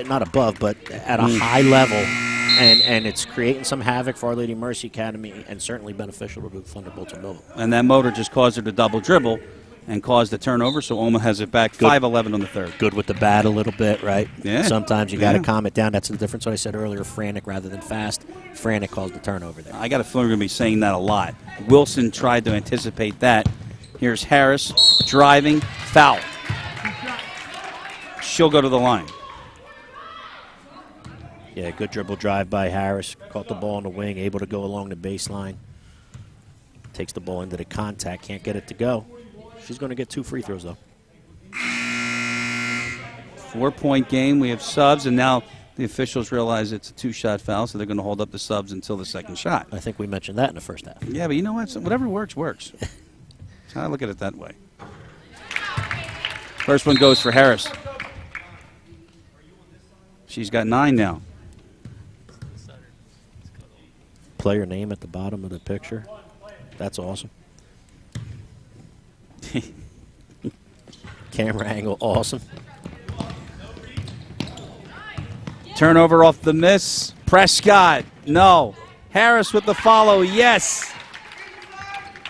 not above, but at a high level, and it's creating some havoc for Our Lady Mercy Academy and certainly beneficial to the Thunderbolts of Millville. And that motor just caused her to double dribble and caused the turnover, so Olma has it back 5-11 on the third. Good with the bat a little bit, right? Yeah. Sometimes you got to calm it down. That's the difference what I said earlier, frantic rather than fast. Frantic caused the turnover there. I got a feeling we're going to be saying that a lot. Wilson tried to anticipate that. Here's Harris driving, foul. She'll go to the line. Yeah, good dribble drive by Harris. Caught the ball on the wing, able to go along the baseline. Takes the ball into the contact, can't get it to go. She's going to get 2 free throws, though. 4-point game. We have subs, and now the officials realize it's a 2-shot foul, so they're going to hold up the subs until the second shot. I think we mentioned that in the first half. Yeah, but you know what? Whatever works, works. I look at it that way. First one goes for Harris. She's got 9 now. Player name at the bottom of the picture. That's awesome. Camera angle, awesome. Turnover off the miss. Prescott, no. Harris with the follow, yes.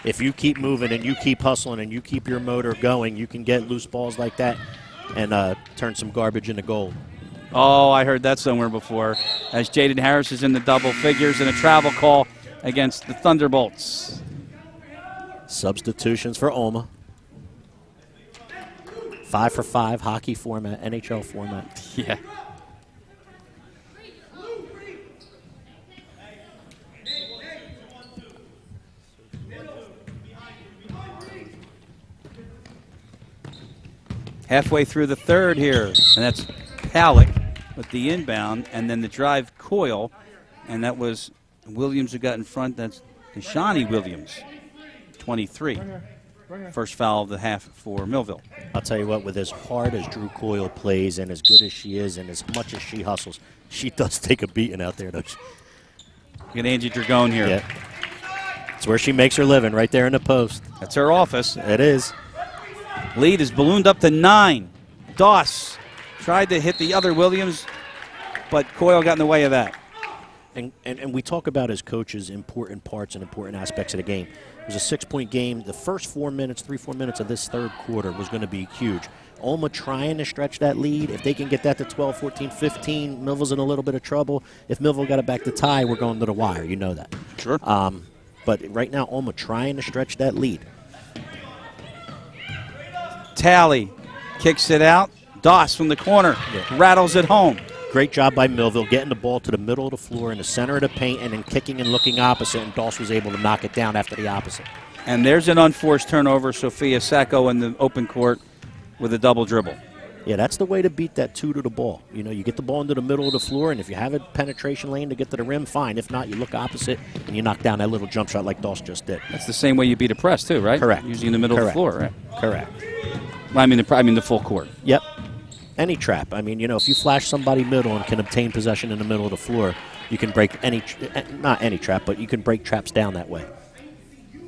If you keep moving and you keep hustling and you keep your motor going, you can get loose balls like that and turn some garbage into gold. Oh, I heard that somewhere before. As Jaden Harris is in the double figures and a travel call against the Thunderbolts. Substitutions for Olma. 5 for 5, hockey format, NHL format. Yeah. Halfway through the third here, and that's Pallick with the inbound, and then the drive Coyle, and that was Williams who got in front. That's Shawnee Williams, 23. First foul of the half for Millville. I'll tell you what, with as hard as Drew Coyle plays and as good as she is and as much as she hustles, she does take a beating out there, don't she? Get Angie Dragone here. Yeah. It's where she makes her living, right there in the post. That's her office. It is. Lead is ballooned up to 9. Doss tried to hit the other Williams, but Coyle got in the way of that. And we talk about as coaches important parts and important aspects of the game. It was a 6-point game. The first 4 minutes of this third quarter was going to be huge. Olma trying to stretch that lead. If they can get that to 12, 14, 15, Millville's in a little bit of trouble. If Millville got it back to tie, we're going to the wire. You know that. Sure. But right now, Olma trying to stretch that lead. Talley kicks it out. Doss from the corner rattles it home. Great job by Millville getting the ball to the middle of the floor in the center of the paint and then kicking and looking opposite, and Doss was able to knock it down after the opposite. And there's an unforced turnover. Sophia Sacco in the open court with a double dribble. Yeah, that's the way to beat that 2 to the ball. You know, you get the ball into the middle of the floor, and if you have a penetration lane to get to the rim, fine. If not, you look opposite and you knock down that little jump shot like Doss just did. That's the same way you beat a press too, right? Correct. Usually in the middle of the floor, right? Correct. Well, I mean the full court. Yep. Any trap. I mean, if you flash somebody middle and can obtain possession in the middle of the floor, you can break not any trap, but you can break traps down that way.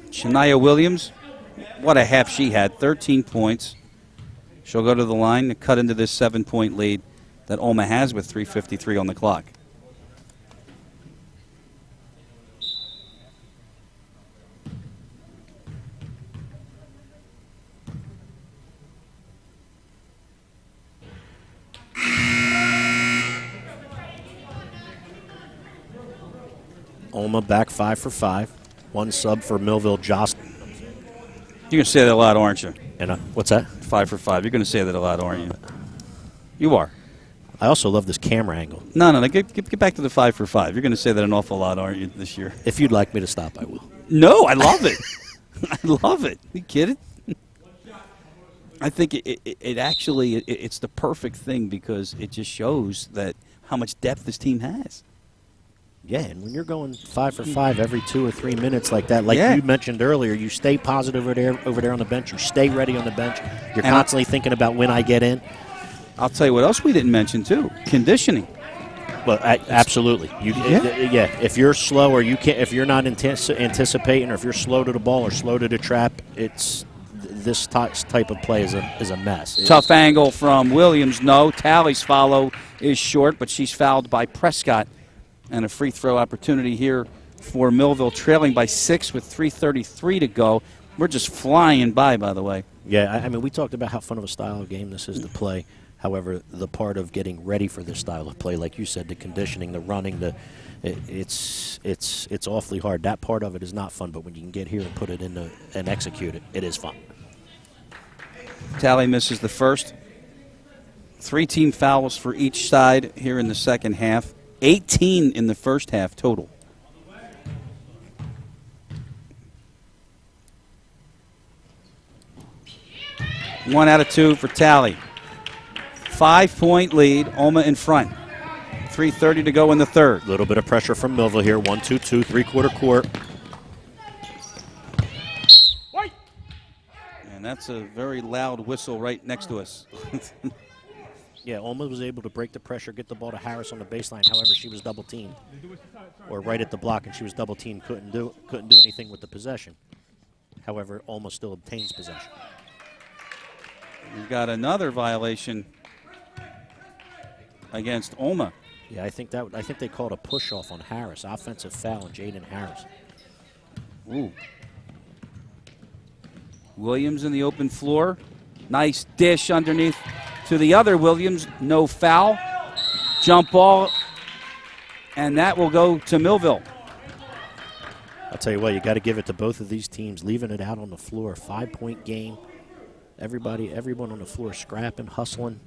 Shania Williams, what a half she had, 13 points. She'll go to the line to cut into this 7-point lead that Olma has with 3:53 on the clock. Olma back 5 for 5. 1 sub for Millville Jost. You're going to say that a lot, aren't you? And what's that? 5 for 5. You're going to say that a lot, aren't you? You are. I also love this camera angle. No. Get back to the 5 for 5. You're going to say that an awful lot, aren't you, this year? If you'd like me to stop, I will. No, I love it. I love it. You kidding? I think it actually it's the perfect thing because it just shows that how much depth this team has. Yeah, and when you're going 5 for 5 every 2 or 3 minutes like that, you mentioned earlier, you stay positive over there on the bench. You stay ready on the bench. You're constantly thinking about when I get in. I'll tell you what else we didn't mention too: conditioning. Well, absolutely. If you're slow or if you're not anticipating, or if you're slow to the ball or slow to the trap, this type of play is a mess. Tough angle from Williams. No, Talley's follow is short, but she's fouled by Prescott. And a free throw opportunity here for Millville, trailing by 6 with 3:33 to go. We're just flying by the way. Yeah, I mean, we talked about how fun of a style of game this is to play. However, the part of getting ready for this style of play, like you said, the conditioning, the running, it's awfully hard. That part of it is not fun, but when you can get here and put it in and execute it, it is fun. Talley misses the first. 3 team fouls for each side here in the second half. 18 in the first half total. One out of 2 for Talley. 5-point lead, Olma in front. 3:30 to go in the third. A little bit of pressure from Millville here. 1-2-2, 3/4 court. And that's a very loud whistle right next to us. Yeah, Olma was able to break the pressure, get the ball to Harris on the baseline. However, she was double teamed, or right at the block, and she was double teamed. Couldn't do anything with the possession. However, Olma still obtains possession. We've got another violation against Olma. Yeah, I think they called a push off on Harris, offensive foul on Jaden Harris. Ooh. Williams in the open floor. Nice dish underneath to the other Williams. No foul. Jump ball. And that will go to Millville. I'll tell you what, you got to give it to both of these teams, leaving it out on the floor. 5-point game. Everyone on the floor scrapping, hustling.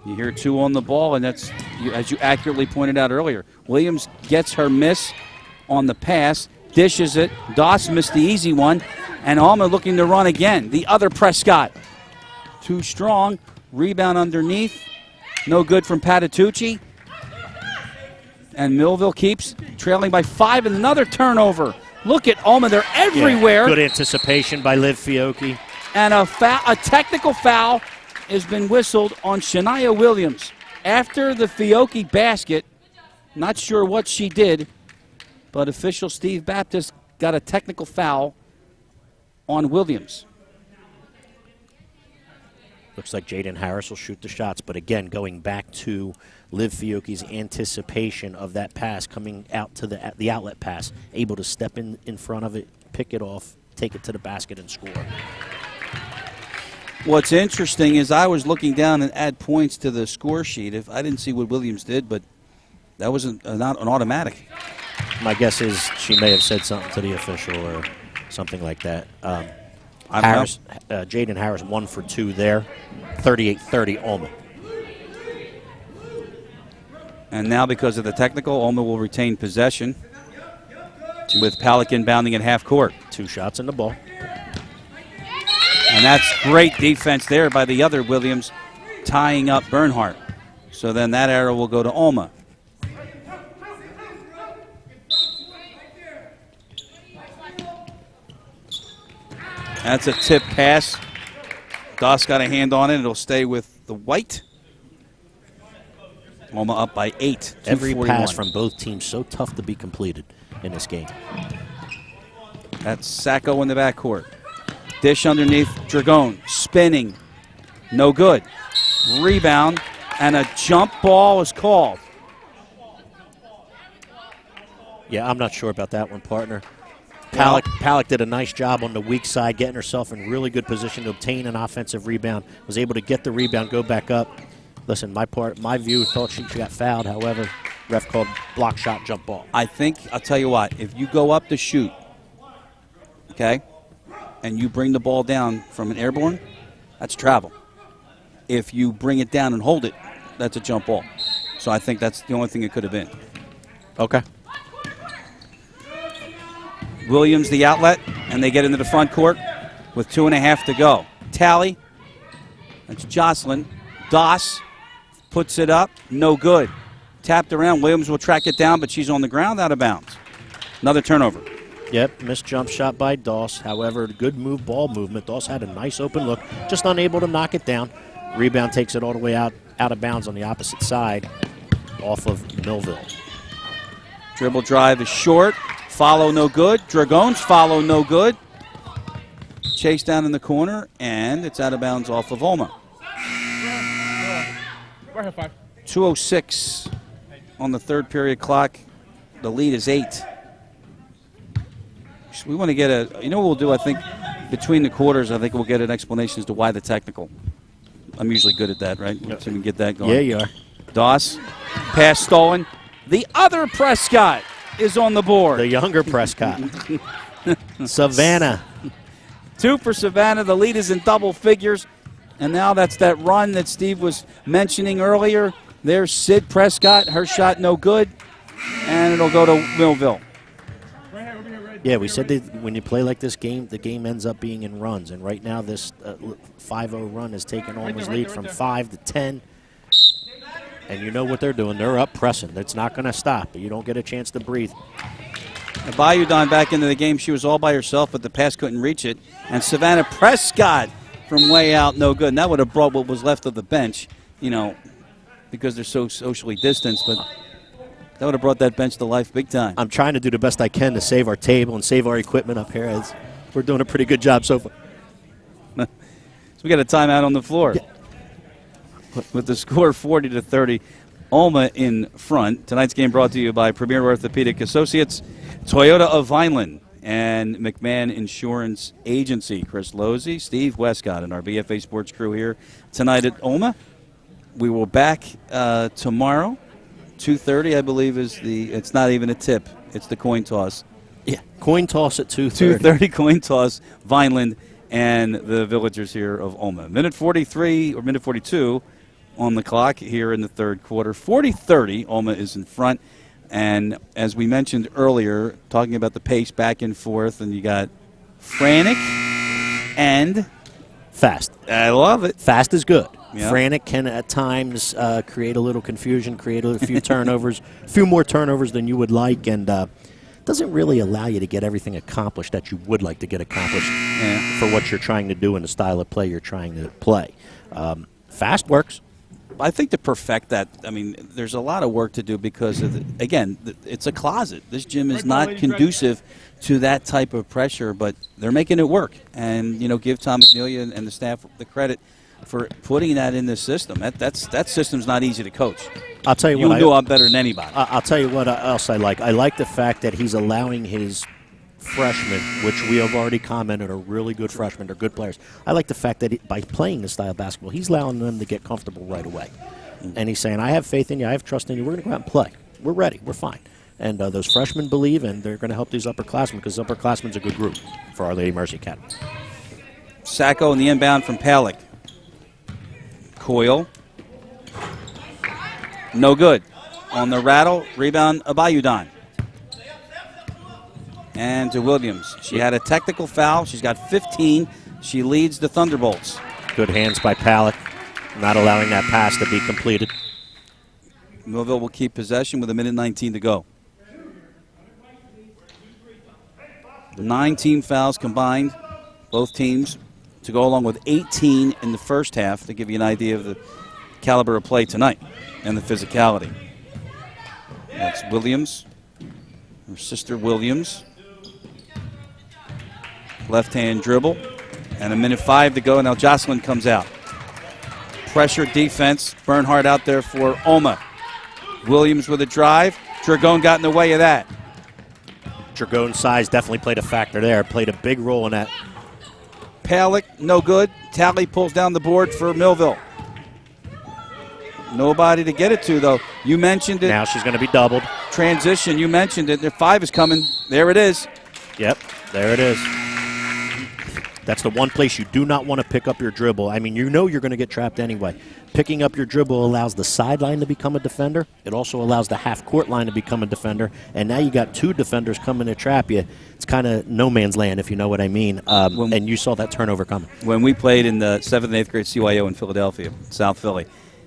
You hear 2 on the ball, and that's, as you accurately pointed out earlier, Williams gets her miss on the pass, dishes it. Doss missed the easy one, and Olma looking to run again. The other Prescott. Too strong. Rebound underneath. No good from Patitucci. And Millville keeps trailing by 5, and another turnover. Look at Olma. They're everywhere. Yeah, good anticipation by Liv Fiocchi. And a technical foul has been whistled on Shania Williams. After the Fiocchi basket, not sure what she did, but official Steve Baptist got a technical foul on Williams. Looks like Jaden Harris will shoot the shots, but again, going back to Liv Fiocchi's anticipation of that pass coming out to the outlet pass, able to step in front of it, pick it off, take it to the basket, and score. What's interesting is I was looking down and add points to the score sheet. If I didn't see what Williams did, but that wasn't not an automatic. My guess is she may have said something to the official or something like that. Jaden Harris 1 for 2 there, 38-30 Olma. And now because of the technical, Olma will retain possession with Pelican bounding at half court. 2 shots in the ball. And that's great defense there by the other Williams, tying up Bernhardt. So then that arrow will go to Olma. That's a tip pass Doss got a hand on it. It'll stay with the white. Olma up by 8. Every pass from both teams so tough to be completed in this game. That's Sacco in the backcourt. Dish underneath Dragon. Spinning. No good. Rebound. And a jump ball is called. Yeah, I'm not sure about that one, partner. Palick did a nice job on the weak side, getting herself in really good position to obtain an offensive rebound. Was able to get the rebound, go back up. Listen, my view thought she got fouled. However, ref called block shot, jump ball. I think, I'll tell you what, if you go up to shoot, okay, and you bring the ball down from an airborne, that's travel. If you bring it down and hold it, that's a jump ball. So I think that's the only thing it could have been. Okay. Williams the outlet, and they get into the front court with 2.5 to go. Tally, that's Jocelyn. Doss puts it up, no good. Tapped around, Williams will track it down, but she's on the ground, out of bounds. Another turnover. Yep, missed jump shot by Doss. However, good move, ball movement. Doss had a nice open look, just unable to knock it down. Rebound takes it all the way out of bounds on the opposite side, off of Millville. Dribble drive is short. Follow no good. Dragones follow no good. Chase down in the corner, and it's out of bounds off of Olma. 2:06 on the third period clock. The lead is 8. So we want to get what we'll do, I think, between the quarters, I think we'll get an explanation as to why the technical. I'm usually good at that, right? So we can get that going. Yeah, you are. Doss, pass stolen. The other Prescott is on the board. The younger Prescott. Savannah. 2 for Savannah. The lead is in double figures. And now that's that run that Steve was mentioning earlier. There's Sid Prescott. Her shot no good. And it'll go to Millville. Yeah, we said that when you play like this game, the game ends up being in runs. And right now this 5-0 run has taken Olma's lead from 5 to 10. And you know what they're doing. They're up pressing. It's not going to stop. You don't get a chance to breathe. Bayudon back into the game. She was all by herself, but the pass couldn't reach it. And Savannah Prescott from way out, no good. And that would have brought what was left of the bench, because they're so socially distanced. But that would have brought that bench to life big time. I'm trying to do the best I can to save our table and save our equipment up here. We're doing a pretty good job so far. So we got a timeout on the floor. Yeah. With the score 40-30, Olma in front. Tonight's game brought to you by Premier Orthopaedic Associates, Toyota of Vineland, and McMahon Insurance Agency. Chris Losey, Steve Westcott, and our BFA Sports crew here tonight at Olma. We will back tomorrow. 2:30, I believe, is it's not even a tip. It's the coin toss. Yeah, coin toss at 2:30. 2:30 coin toss, Vineland and the Villagers here of Olma. Minute 43 or minute 42 on the clock here in the third quarter. 40-30, Olma is in front. And as we mentioned earlier, talking about the pace back and forth, and you got frantic and fast. I love it. Fast is good. Yep. Frantic can at times create a little confusion, create a few turnovers, a few more turnovers than you would like, and doesn't really allow you to get everything accomplished that you would like to get accomplished for what you're trying to do and the style of play you're trying to play. Fast works. I think to perfect that, there's a lot of work to do because, again, it's a closet. This gym is not conducive to that type of pressure, but they're making it work. And, give Tom McNelia and the staff the credit for putting that in the system. That system's not easy to coach. I'll tell you what. You know I'm better than anybody. I'll tell you what else I like. I like the fact that he's allowing his freshmen, which we have already commented are really good freshmen, they're good players. I like the fact that by playing this style of basketball, he's allowing them to get comfortable right away. And he's saying, I have faith in you, I have trust in you, we're going to go out and play. We're ready, we're fine. And those freshmen believe, and they're going to help these upperclassmen because upperclassmen's a good group for Our Lady Mercy Academy. Sacco in the inbound from Palick. Coyle. No good. On the rattle, rebound, Abayudon. And to Williams. She had a technical foul. She's got 15. She leads the Thunderbolts. Good hands by Palick, not allowing that pass to be completed. Millville will keep possession with 1:19 to go. 9 team fouls combined. Both teams to go along with 18 in the first half to give you an idea of the caliber of play tonight and the physicality. That's Williams, her sister Williams. Left-hand dribble, and 1:05 to go. Now Jocelyn comes out. Pressure defense. Bernhardt out there for Olma. Williams with a drive. Dragone got in the way of that. Dragone's size definitely played a factor there. Played a big role in that. Palick, no good. Talley pulls down the board for Millville. Nobody to get it to, though. You mentioned it. Now she's going to be doubled. Transition, you mentioned it. Their 5 is coming. There it is. Yep, there it is. That's the one place you do not want to pick up your dribble. I mean, you know you're going to get trapped anyway. Picking up your dribble allows the sideline to become a defender. It also allows the half-court line to become a defender. And now you got 2 defenders coming to trap you. It's kind of no man's land, if you know what I mean. And you saw that turnover coming. When we played in the 7th and 8th grade CYO in Philadelphia, South Philly,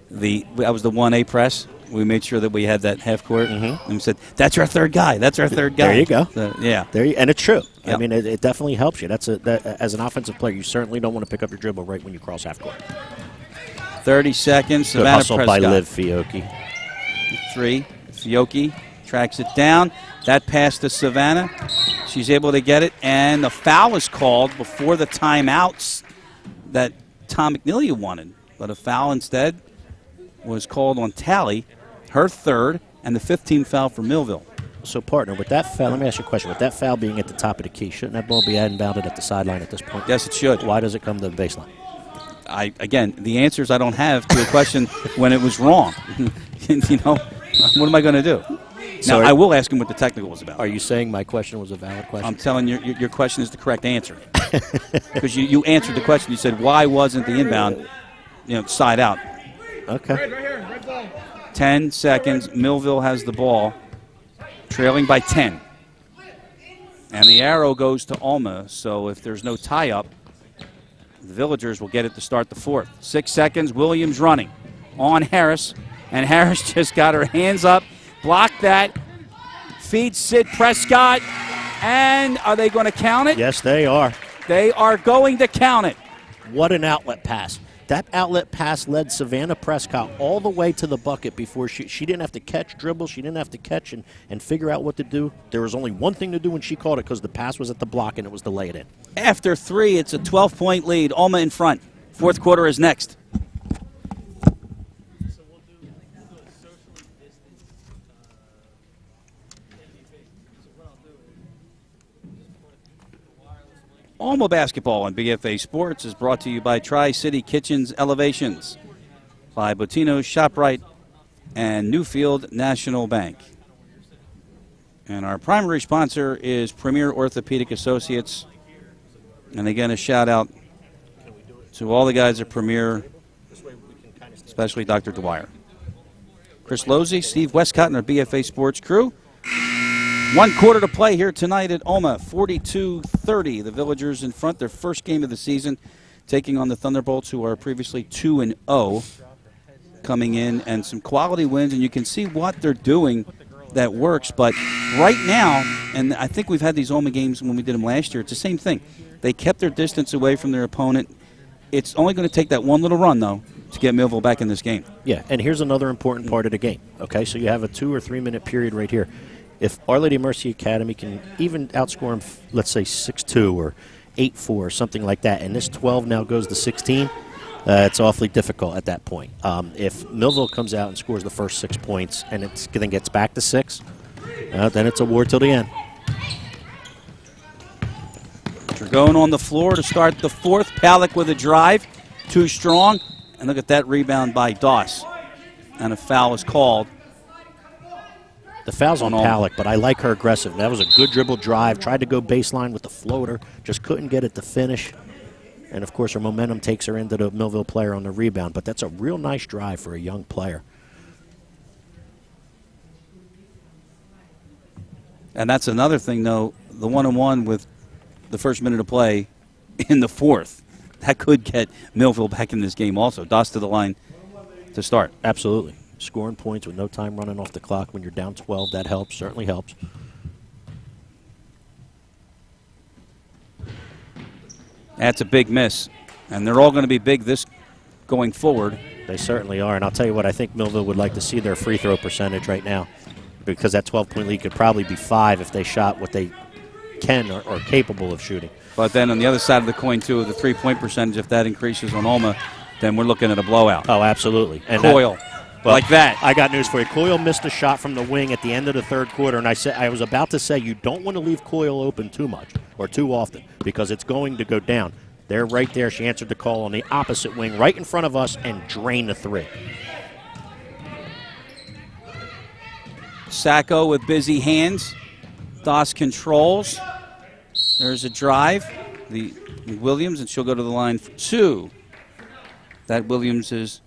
I was the 1A press. We made sure that we had that half court, and we said, "That's our third guy. That's our third guy." There you go. Yeah, and it's true. Yep. I mean, it definitely helps you. As an offensive player, you certainly don't want to pick up your dribble right when you cross half court. 30 seconds. Good Savannah hustle Prescott. by Liv Fiocchi. 3. Fiocchi tracks it down. That pass to Savannah. She's able to get it, and the foul is called before the timeouts that Tom McNeely wanted, but a foul instead was called on Talley, her third, and the 15th foul for Millville. So, partner, with that foul, let me ask you a question. With that foul being at the top of the key, shouldn't that ball be inbounded at the sideline at this point? Yes, it should. Why does it come to the baseline? Again, the answers I don't have to a question when it was wrong. You know, what am I going to do? So now, I will ask him what the technical was about. Are you saying my question was a valid question? I'm telling you, your question is the correct answer. Because you answered the question. You said, why wasn't the inbound, side out? Okay. 10 seconds. Millville has the ball, trailing by 10. And the arrow goes to Olma, so if there's no tie-up, the Villagers will get it to start the 4th. 6 seconds. Williams running on Harris, and Harris just got her hands up, blocked that, feeds Sid Prescott, and are they going to count it? Yes, they are. They are going to count it. What an outlet pass. That outlet pass led Savannah Prescott all the way to the bucket before she didn't have to catch dribble. She didn't have to catch and figure out what to do. There was only one thing to do when she called it because the pass was at the block and it was to lay it in. After 3, it's a 12-point lead. Olma in front. 4th quarter is next. Olma basketball on BFA Sports is brought to you by Tri-City Kitchens Elevations, by Bottino's ShopRite, and Newfield National Bank. And our primary sponsor is Premier Orthopaedic Associates. And again, a shout out to all the guys at Premier, especially Dr. Dwyer. Chris Losey, Steve Westcott, and our BFA Sports crew. 1 quarter to play here tonight at Olma, 42-30. The Villagers in front, their first game of the season, taking on the Thunderbolts, who are previously 2-0, coming in, and some quality wins, and you can see what they're doing that works. But right now, and I think we've had these Olma games when we did them last year, it's the same thing. They kept their distance away from their opponent. It's only going to take that one little run, though, to get Millville back in this game. Yeah, and here's another important part of the game. Okay, so you have a 2 or 3 minute period right here. If Our Lady of Mercy Academy can even outscore them, let's say 6-2 or 8-4 or something like that, and this 12 now goes to 16, it's awfully difficult at that point. If Millville comes out and scores the first 6 points and it then gets back to 6, then it's a war till the end. Dragone on the floor to start the 4th. Palick with a drive, too strong, and look at that rebound by Doss. And a foul is called. The foul's on Palick, but I like her aggressive. That was a good dribble drive. Tried to go baseline with the floater. Just couldn't get it to finish. And, of course, her momentum takes her into the Millville player on the rebound. But that's a real nice drive for a young player. And that's another thing, though, the 1-on-1 with the first minute of play in the 4th. That could get Millville back in this game also. Doss to the line to start. Absolutely. Scoring points with no time running off the clock when you're down 12, that helps, certainly helps. That's a big miss. And they're all going to be big this going forward. They certainly are. And I'll tell you what, I think Millville would like to see their free throw percentage right now, because that 12-point lead could probably be 5 if they shot what they can or are capable of shooting. But then on the other side of the coin, too, the 3-point percentage, if that increases on Olma, then we're looking at a blowout. Oh, absolutely. And Coyle, like that. I got news for you. Coyle missed a shot from the wing at the end of the third quarter, and I was about to say you don't want to leave Coyle open too much or too often because it's going to go down. They're right there. She answered the call on the opposite wing right in front of us and drained the 3. Sacco with busy hands. Doss controls. There's a drive. The Williams, and she'll go to the line for 2. That Williams is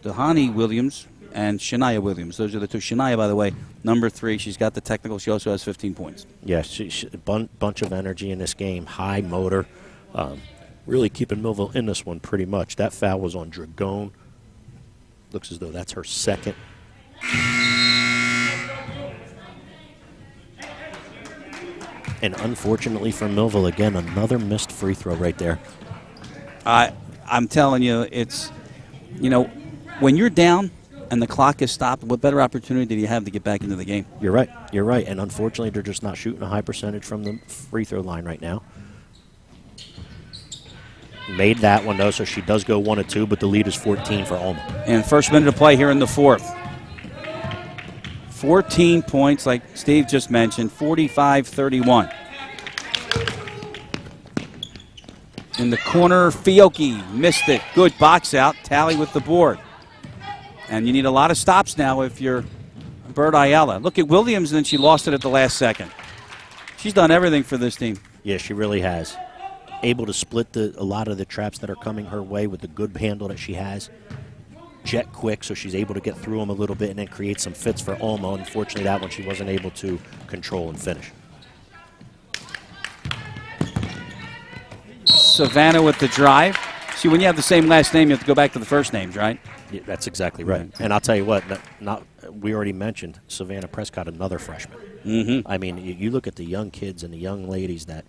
Dahani Williams and Shania Williams. Those are the 2. Shania, by the way, number 3. She's got the technical. She also has 15 points. Yes, she bunch of energy in this game, high motor. Really keeping Millville in this one pretty much. That foul was on Dragone. Looks as though that's her second. And unfortunately for Millville, again, another missed free throw right there. I'm telling you, it's, when you're down and the clock is stopped, what better opportunity do you have to get back into the game? You're right. You're right. And unfortunately, they're just not shooting a high percentage from the free throw line right now. Made that one, though, so she does go 1 of 2, but the lead is 14 for Olma. And first minute of play here in the 4th. 14 points, like Steve just mentioned, 45-31. In the corner, Fiocchi missed it. Good box out. Tally with the board. And you need a lot of stops now if you're Bert Ayala. Look at Williams, and then she lost it at the last second. She's done everything for this team. Yeah, she really has. Able to split a lot of the traps that are coming her way with the good handle that she has. Jet quick, so she's able to get through them a little bit and then create some fits for Olma. Unfortunately, that one she wasn't able to control and finish. Savannah with the drive. See, when you have the same last name, you have to go back to the first names, right? Yeah, that's exactly right. And I'll tell you what, we already mentioned Savannah Prescott, another freshman. Mm-hmm. I mean, you look at the young kids and the young ladies that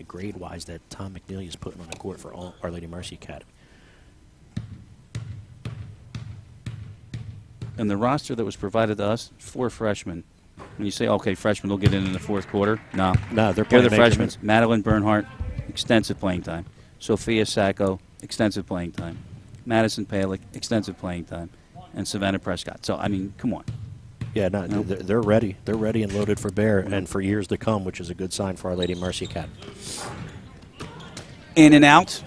grade-wise that Tom McNeely is putting on the court for Our Lady Mercy Academy. And the roster that was provided to us, 4 freshmen. When you say, okay, freshmen will get in the 4th quarter, no. No, they're playing the freshmen. Madeline Bernhardt, extensive playing time. Sophia Sacco, extensive playing time. Madison Palick, extensive playing time. And Savannah Prescott. So, I mean, come on. Yeah, no, they're ready. They're ready and loaded for bear and for years to come, which is a good sign for Our Lady Mercy Academy. In and out.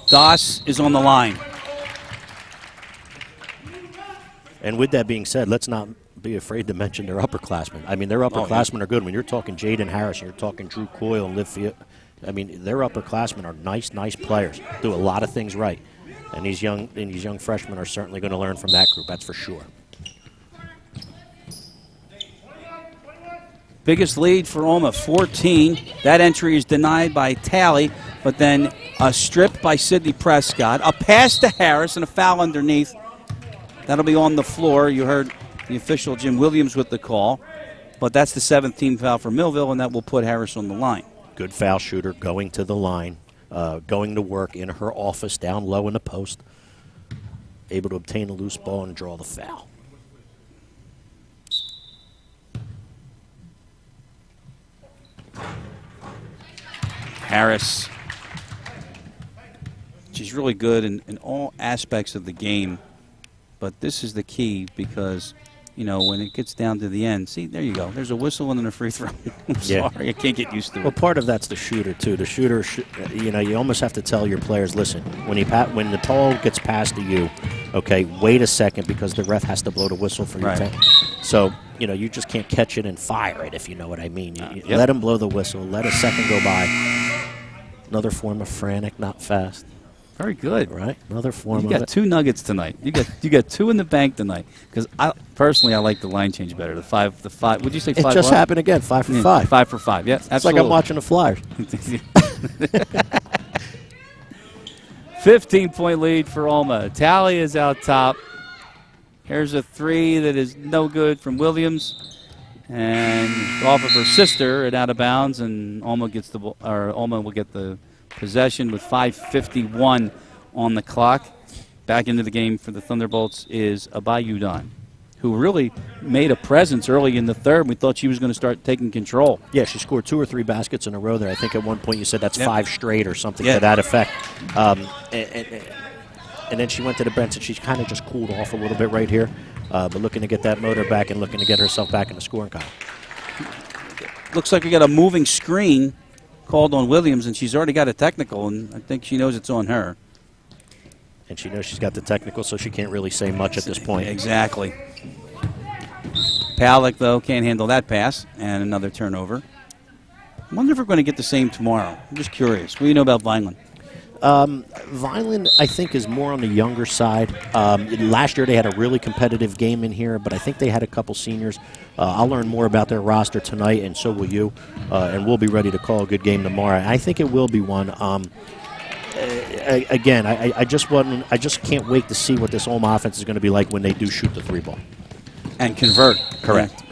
Doss is on the line. And with that being said, let's not be afraid to mention their upperclassmen. I mean, their upperclassmen are good. When you're talking Jaden Harris, you're talking Drew Coyle and Liv Fiat. I mean, their upperclassmen are nice players. Do a lot of things right. And these young freshmen are certainly going to learn from that group, that's for sure. Biggest lead for Olma, 14. That entry is denied by Tally, but then a strip by Sydney Prescott, a pass to Harris, and a foul underneath. That'll be on the floor. You heard the official Jim Williams with the call, but that's the 7th team foul for Millville, and that will put Harris on the line. Good foul shooter, going to the line, going to work in her office down low in the post, able to obtain a loose ball and draw the foul. Harris, she's really good in all aspects of the game, but this is the key because, when it gets down to the end, see, there you go. There's a whistle and then a free throw. I'm sorry, I can't get used to it. Well, part of that's the shooter, too. The shooter, you almost have to tell your players, listen, when the ball gets passed to you, okay, wait a second because the ref has to blow the whistle for your team. So, you just can't catch it and fire it, if you know what I mean. Let him blow the whistle. Let a second go by. Another form of frantic, not fast. Very good. Right? Another form of it. You got 2 nuggets tonight. You got 2 in the bank tonight. Because personally, I like the line change better. The five. Would you say 5? It just happened again. 5 for 5. 5 for 5. Yeah, absolutely. It's like I'm watching the Flyers. 15-point lead for Olma. Tally is out top. Here's a 3 that is no good from Williams, and off of her sister and out of bounds. And Olma gets Olma will get the possession with 5:51 on the clock. Back into the game for the Thunderbolts is Abayudan, who really made a presence early in the third. We thought she was going to start taking control. Yeah, she scored 2 or 3 baskets in a row there. I think at one point you said that's 5 straight or something to that effect. And then she went to the bench, and she kind of just cooled off a little bit right here, but looking to get that motor back and looking to get herself back in the scoring column. Looks like we got a moving screen called on Williams, and she's already got a technical, and I think she knows it's on her. And she knows she's got the technical, so she can't really say much at this point. Exactly. Palick, though, can't handle that pass, and another turnover. I wonder if we're going to get the same tomorrow. I'm just curious. What do you know about Vineland? Vineland, I think, is more on the younger side. Last year they had a really competitive game in here, but I think they had a couple seniors. I'll learn more about their roster tonight, and so will you, and we'll be ready to call a good game tomorrow. I think it will be one. Again, I just can't wait to see what this Olma offense is going to be like when they do shoot the 3-ball. And convert. Correct.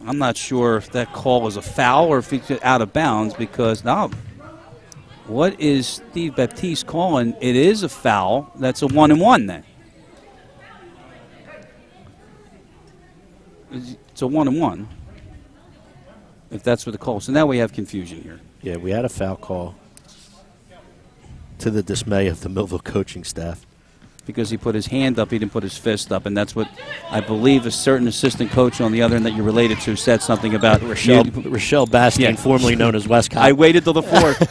I'm not sure if that call was a foul or if it's out of bounds because now, what is Steve Baptiste calling? It is a foul. That's a 1-and-1 then. It's a 1-and-1. If that's what the call. So now we have confusion here. Yeah, we had a foul call to the dismay of the Millville coaching staff. Because he put his hand up, he didn't put his fist up, and that's what I believe a certain assistant coach on the other end that you're related to said something about. Rochelle Bastian, formerly known as Westcott. I waited till the fourth.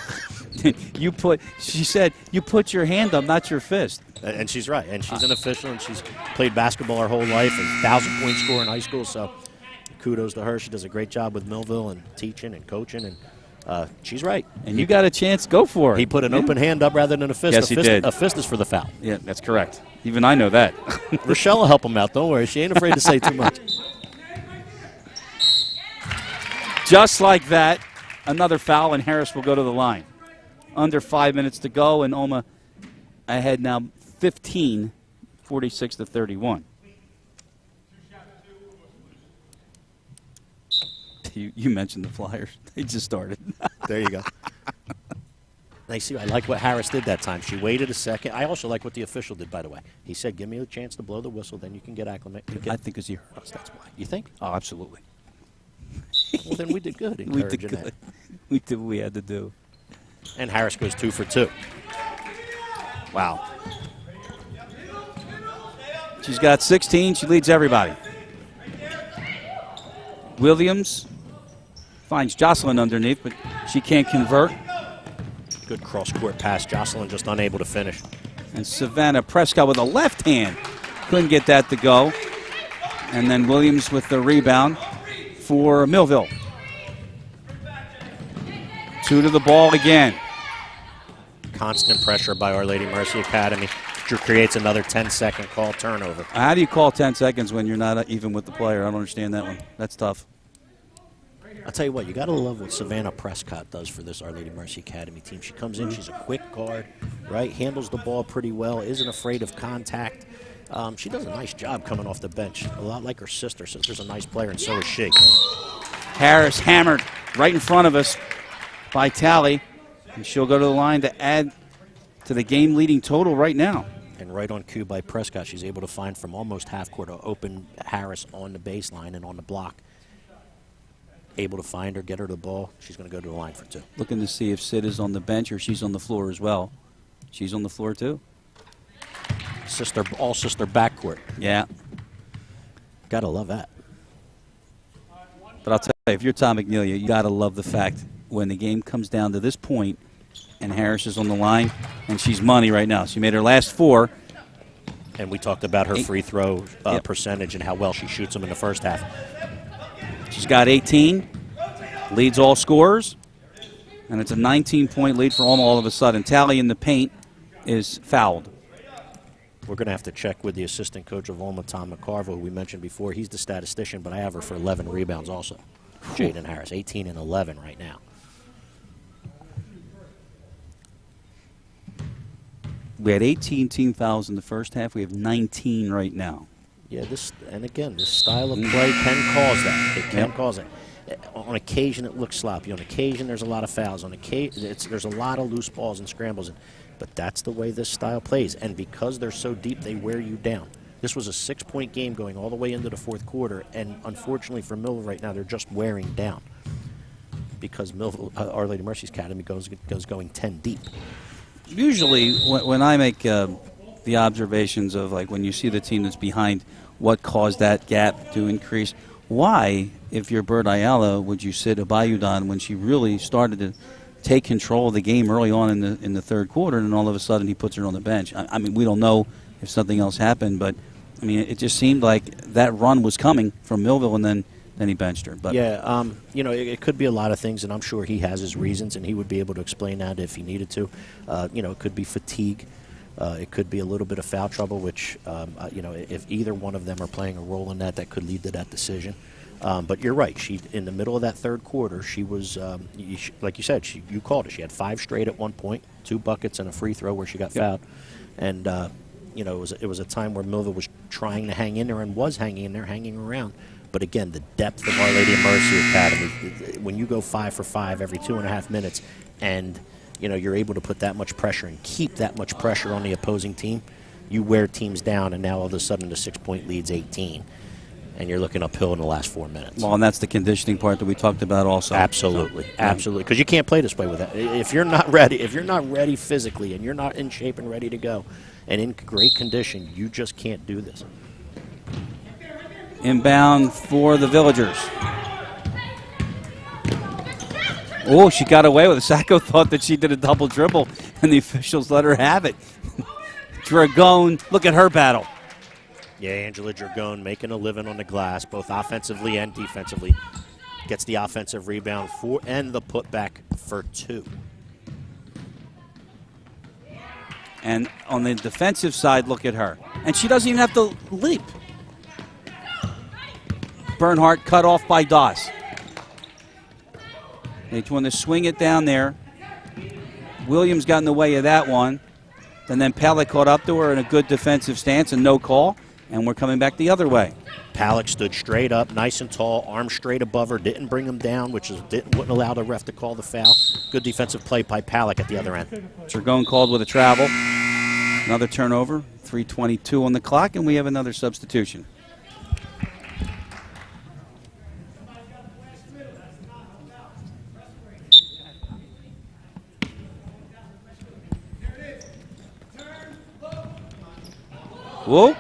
She said, you put your hand up, not your fist. And she's right, and she's an official, and she's played basketball her whole life, and 1,000-point scorer in high school, so kudos to her. She does a great job with Millville and teaching and coaching, and she's right. And you got a chance, go for it. He put an open hand up rather than a fist. Yes, he did. A fist is for the foul. Yeah, that's correct. Even I know that. Rochelle will help him out. Don't worry. She ain't afraid to say too much. Just like that, another foul, and Harris will go to the line. Under 5 minutes to go, and Olma ahead now 15, 46-31. You mentioned the Flyers. They just started. There you go. I see. I like what Harris did that time. She waited a second. I also like what the official did, by the way. He said, give me a chance to blow the whistle, then you can get acclimated. I think because he heard us, that's why. You think? Oh, absolutely. Well, then we did good. We did good. We did what we had to do. And Harris goes 2 for 2. Wow. She's got 16. She leads everybody. Williams finds Jocelyn underneath, but she can't convert. Good cross-court pass. Jocelyn just unable to finish. And Savannah Prescott with a left hand. Couldn't get that to go. And then Williams with the rebound for Millville. 2 to the ball again. Constant pressure by Our Lady Mercy Academy. Drew creates another 10-second call turnover. How do you call 10 seconds when you're not even with the player? I don't understand that one. That's tough. I'll tell you what, you got to love what Savannah Prescott does for this Our Lady Mercy Academy team. She comes in, she's a quick guard, right? Handles the ball pretty well, isn't afraid of contact. She does a nice job coming off the bench, a lot like her sister. Sister's a nice player, and so is she. Harris hammered right in front of us by Talley, and she'll go to the line to add to the game-leading total right now. And right on cue by Prescott, she's able to find from almost half-court to open Harris on the baseline and on the block. Able to find her, get her the ball. She's going to go to the line for 2. Looking to see if Sid is on the bench or she's on the floor as well. She's on the floor too. All-sister backcourt. Yeah. Got to love that. But I'll tell you, if you're Tom McNelia, you got to love the fact when the game comes down to this point and Harris is on the line, and she's money right now. She made her last 4. And we talked about her free throw percentage and how well she shoots them in the first half. She's got 18, leads all scorers, and it's a 19-point lead for Olma all of a sudden. Talley in the paint is fouled. We're going to have to check with the assistant coach of Olma, Tom McCarville, who we mentioned before. He's the statistician, but I have her for 11 rebounds also. Jaden Harris, 18 and 11 right now. We had 18 team fouls in the first half. We have 19 right now. Yeah, this style of play can cause that. It can cause it. On occasion, it looks sloppy. On occasion, there's a lot of fouls. On occasion, there's a lot of loose balls and scrambles. But that's the way this style plays. And because they're so deep, they wear you down. This was a 6-point game going all the way into the fourth quarter. And unfortunately for Millville right now, they're just wearing down because Millville, Our Lady Mercy's Academy goes going 10 deep. Usually, when I make the observations of, like, when you see the team that's behind, what caused that gap to increase, why, if you're Bert Ayala, would you sit Abayudan when she really started to take control of the game early on in the third quarter, and all of a sudden he puts her on the bench? I mean, we don't know if something else happened, but I mean, it just seemed like that run was coming from Millville, and then he benched her. But yeah, you know, it could be a lot of things, and I'm sure he has his reasons, and he would be able to explain that if he needed to. You know, it could be fatigue. It could be a little bit of foul trouble, which, you know, if either one of them are playing a role in that could lead to that decision. But you're right. She, in the middle of that third quarter, she was, like you said, you called it. She had 5 straight at one point, 2 buckets and a free throw where she got fouled. And, you know, it was a time where Millville was trying to hang in there and was hanging in there, hanging around. But, again, the depth of Our Lady of Mercy Academy, when you go 5 for 5 every 2.5 minutes and – you know, you're able to put that much pressure and keep that much pressure on the opposing team, you wear teams down, and now all of a sudden the 6-point lead's 18, and you're looking uphill in the last 4 minutes. Well, and that's the conditioning part that we talked about also. Absolutely, absolutely, because you can't play this way with that. If you're not ready physically, and you're not in shape and ready to go, and in great condition, you just can't do this. Inbound for the Villagers. Oh, she got away with it. Sacco thought that she did a double dribble, and the officials let her have it. Dragone, look at her battle. Yeah, Angela Dragone making a living on the glass, both offensively and defensively. Gets the offensive rebound and the putback for 2. And on the defensive side, look at her. And she doesn't even have to leap. Bernhardt cut off by Doss. They want to swing it down there. Williams got in the way of that one. And then Palick caught up to her in a good defensive stance and no call. And we're coming back the other way. Palick stood straight up, nice and tall, arms straight above her, didn't bring him down, which wouldn't allow the ref to call the foul. Good defensive play by Palick at the other end. Dragone called with a travel. Another turnover, 3:22 on the clock, and we have another substitution. Whoa.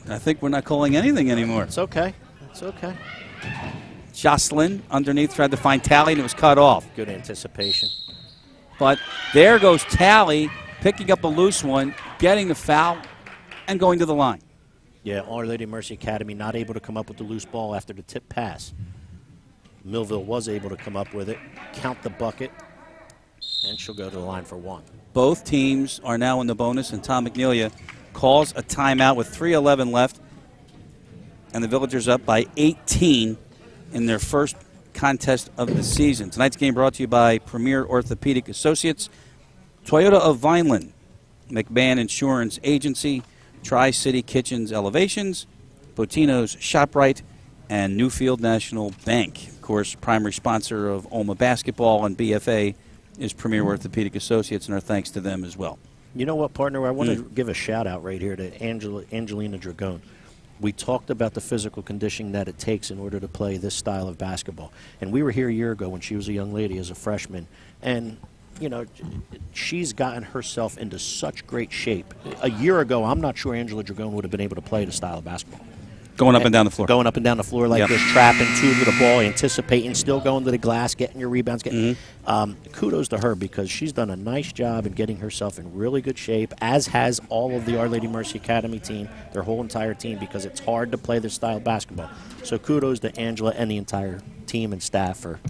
I think we're not calling anything anymore. It's okay. It's okay. Jocelyn underneath tried to find Tally, and it was cut off. Good anticipation. But there goes Tally, picking up a loose one, getting the foul, and going to the line. Yeah, Our Lady Mercy Academy not able to come up with the loose ball after the tip pass. Millville was able to come up with it, count the bucket, and she'll go to the line for 1. Both teams are now in the bonus, and Tom McNelia calls a timeout with 3:11 left, and the Villagers up by 18 in their first contest of the season. Tonight's game brought to you by Premier Orthopaedic Associates, Toyota of Vineland, McMahon Insurance Agency, Tri-City Kitchens Elevations, Botino's ShopRite, and Newfield National Bank. Of course, primary sponsor of Olma basketball and BFA is Premier Orthopaedic Associates, and our thanks to them as well. You know what, partner? I want to give a shout-out right here to Angelina Dragone. We talked about the physical conditioning that it takes in order to play this style of basketball. And we were here a year ago when she was a young lady as a freshman. And, you know, she's gotten herself into such great shape. A year ago, I'm not sure Angela Dragone would have been able to play the style of basketball. Going up and down the floor. Going up and down the floor like this, trapping, 2 to the ball, anticipating, still going to the glass, getting your rebounds. Kudos to her because she's done a nice job in getting herself in really good shape, as has all of the Our Lady Mercy Academy team, their whole entire team, because it's hard to play this style of basketball. So kudos to Angela and the entire team and staff for,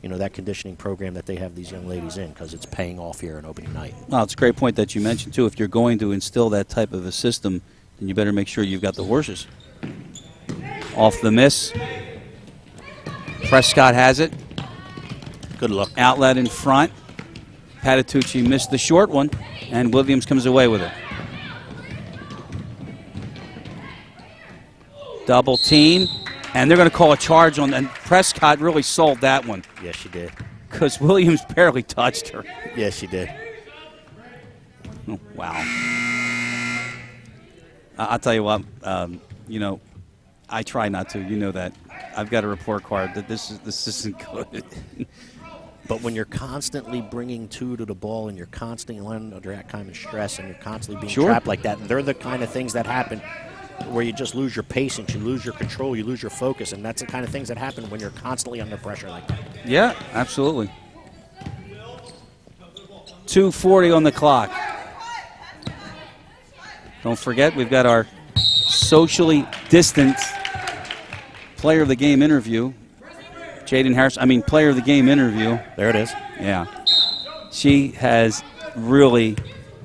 you know, that conditioning program that they have these young ladies in, because it's paying off here on opening night. Well, it's a great point that you mentioned, too. If you're going to instill that type of a system, then you better make sure you've got the horses. Off the miss. Prescott has it. Good luck. Outlet in front. Patitucci missed the short one, and Williams comes away with it. Double team. And they're going to call a charge on, and Prescott really sold that one. Yes, she did. Because Williams barely touched her. Yes, she did. Oh, wow. I'll tell you what, I try not to. You know that. I've got a report card that this isn't good. But when you're constantly bringing two to the ball and you're constantly under that kind of stress and you're constantly being trapped like that, they're the kind of things that happen where you just lose your patience, you lose your control, you lose your focus, and that's the kind of things that happen when you're constantly under pressure like that. Yeah, absolutely. 2:40 on the clock. Don't forget, we've got our socially distanced player of the game interview. Jaden Harris, player of the game interview. There it is. Yeah. She has really,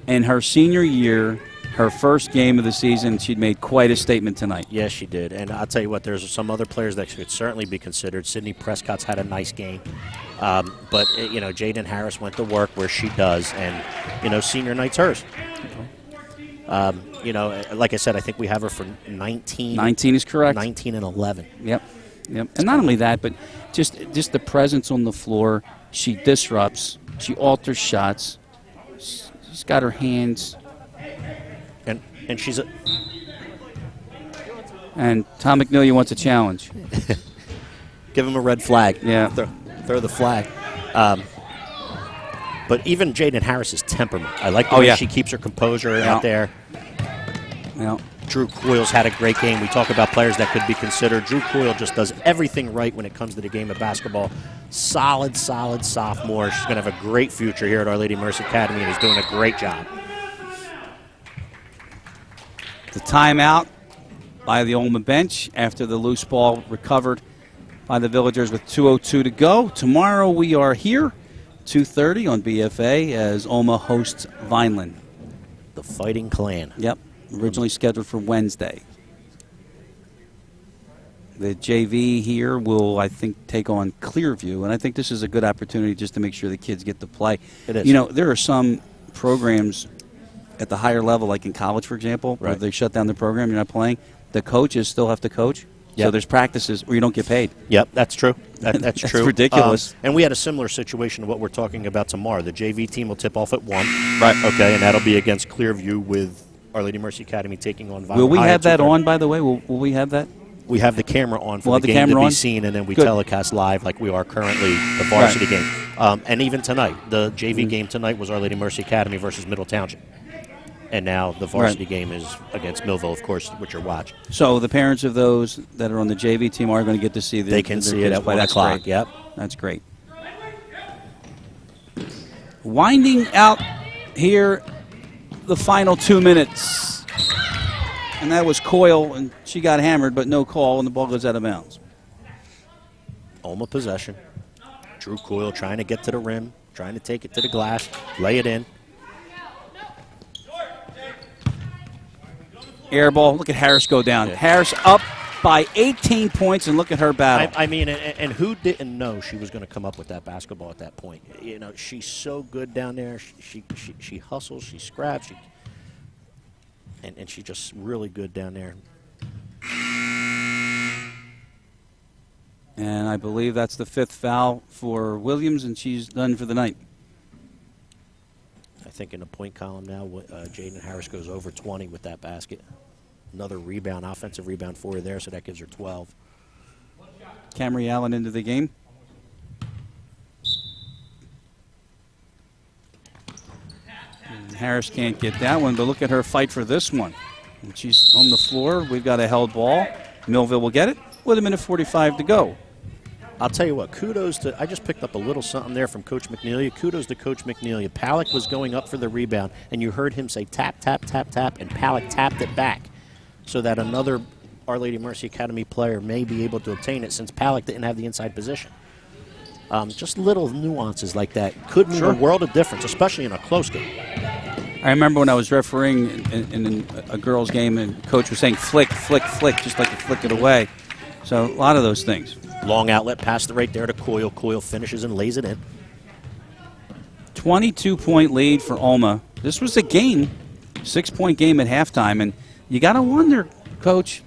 in her senior year, her first game of the season, she'd made quite a statement tonight. Yes, she did. And I'll tell you what, there's some other players that could certainly be considered. Sydney Prescott's had a nice game. But Jaden Harris went to work where she does, and, senior night's hers. Like I said, I think we have her for 19. 19 is correct. 19 and 11. Yep. And not only that, but just the presence on the floor. She disrupts. She alters shots. She's got her hands. And she's a... And Tom McNeely wants a challenge. Give him a red flag. Yeah. Throw the flag. But even Jaden Harris's temperament. I like the way she keeps her composure out there. Yeah. Drew Coyle's had a great game. We talk about players that could be considered. Drew Coyle just does everything right when it comes to the game of basketball. Solid sophomore. She's going to have a great future here at Our Lady Mercy Academy and is doing a great job. The timeout by the Olma bench after the loose ball recovered by the Villagers with 2:02 to go. Tomorrow we are here, 2:30 on BFA as Olma hosts Vineland. The Fighting Clan. Yep. Originally scheduled for Wednesday. The JV here will, I think, take on Clearview, and I think this is a good opportunity just to make sure the kids get to play. It is. There are some programs at the higher level, like in college, for example, where they shut down the program, you're not playing. The coaches still have to coach. Yep. So there's practices where you don't get paid. Yep, that's true. That's true. It's ridiculous. And we had a similar situation to what we're talking about tomorrow. The JV team will tip off at 1. Right. Okay, and that'll be against Clearview with Our Lady Mercy Academy taking on Vineland. Will we High have that on, by the way? Will we have that? We have the camera on for the game to be seen, and then we telecast live like we are currently the varsity game. And even tonight, the JV game tonight was Our Lady Mercy Academy versus Middle Township. And now the varsity game is against Millville, of course, which you're watching. So the parents of those that are on the JV team are going to get to see They can see it at 1 o'clock. Great. Yep. That's great. Winding out here the final 2 minutes. And that was Coyle, and she got hammered, but no call, and the ball goes out of bounds. Olma possession. Drew Coyle trying to get to the rim, trying to take it to the glass, lay it in. Air ball. Look at Harris go down. Yeah. Harris up by 18 points, and look at her battle. And who didn't know she was going to come up with that basketball at that point? She's so good down there. She hustles, she scraps, and she's just really good down there. And I believe that's the 5th foul for Williams, and she's done for the night. I think in the point column now, Jaden Harris goes over 20 with that basket. Another rebound, offensive rebound for her there, so that gives her 12. Camry Allen into the game. And Harris can't get that one, but look at her fight for this one. And she's on the floor. We've got a held ball. Millville will get it with 1:45 to go. I'll tell you what, kudos to, I just picked up a little something there from Coach McNeely. Kudos to Coach McNeely. Palak was going up for the rebound, and you heard him say tap, tap, tap, tap, and Palak tapped it back so that another Our Lady Mercy Academy player may be able to obtain it since Palak didn't have the inside position. Just little nuances like that could mean a world of difference, especially in a close game. I remember when I was refereeing in a girls' game, and Coach was saying flick, flick, flick, just like to flick it away. So a lot of those things. Long outlet pass right there to Coyle. Coyle finishes and lays it in. 22-point lead for Olma. This was a game, 6-point game at halftime, and you got to wonder, Coach,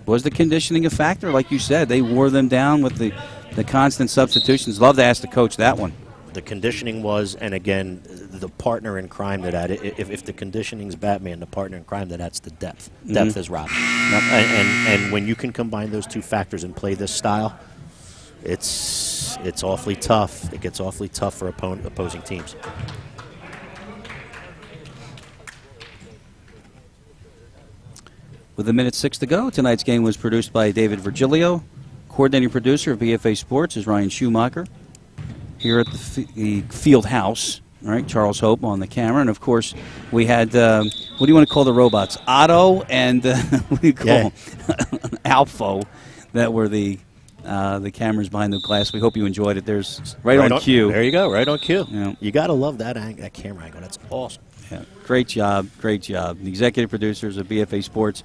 Was the conditioning a factor? Like you said, they wore them down with the constant substitutions. Love to ask the coach that one. The conditioning was, and again, the partner in crime to that. If the conditioning's Batman, the partner in crime to that's the depth. Depth is Robin. Yep. And when you can combine those two factors and play this style, it's awfully tough. It gets awfully tough for opposing teams. With 1:06 to go, tonight's game was produced by David Virgilio. Coordinating producer of BFA Sports is Ryan Schumacher. Here at the field house, right? Charles Hope on the camera. And, of course, we had, what do you want to call the robots? Otto and, what do you call them? Alpha, that were the cameras behind the glass. We hope you enjoyed it. There's right on cue. There you go, right on cue. Yeah. You got to love that camera angle. That's awesome. Yeah. Great job, great job. The executive producers of BFA Sports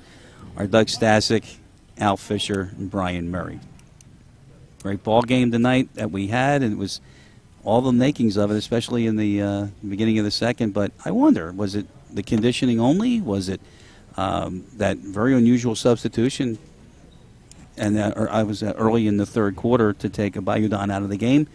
are Doug Stasic, Al Fisher, and Brian Murray. Great ball game tonight that we had, and it was all the makings of it, especially in the beginning of the second. But I wonder, was it the conditioning only? Was it that very unusual substitution? And I was early in the third quarter to take a Bayudan out of the game.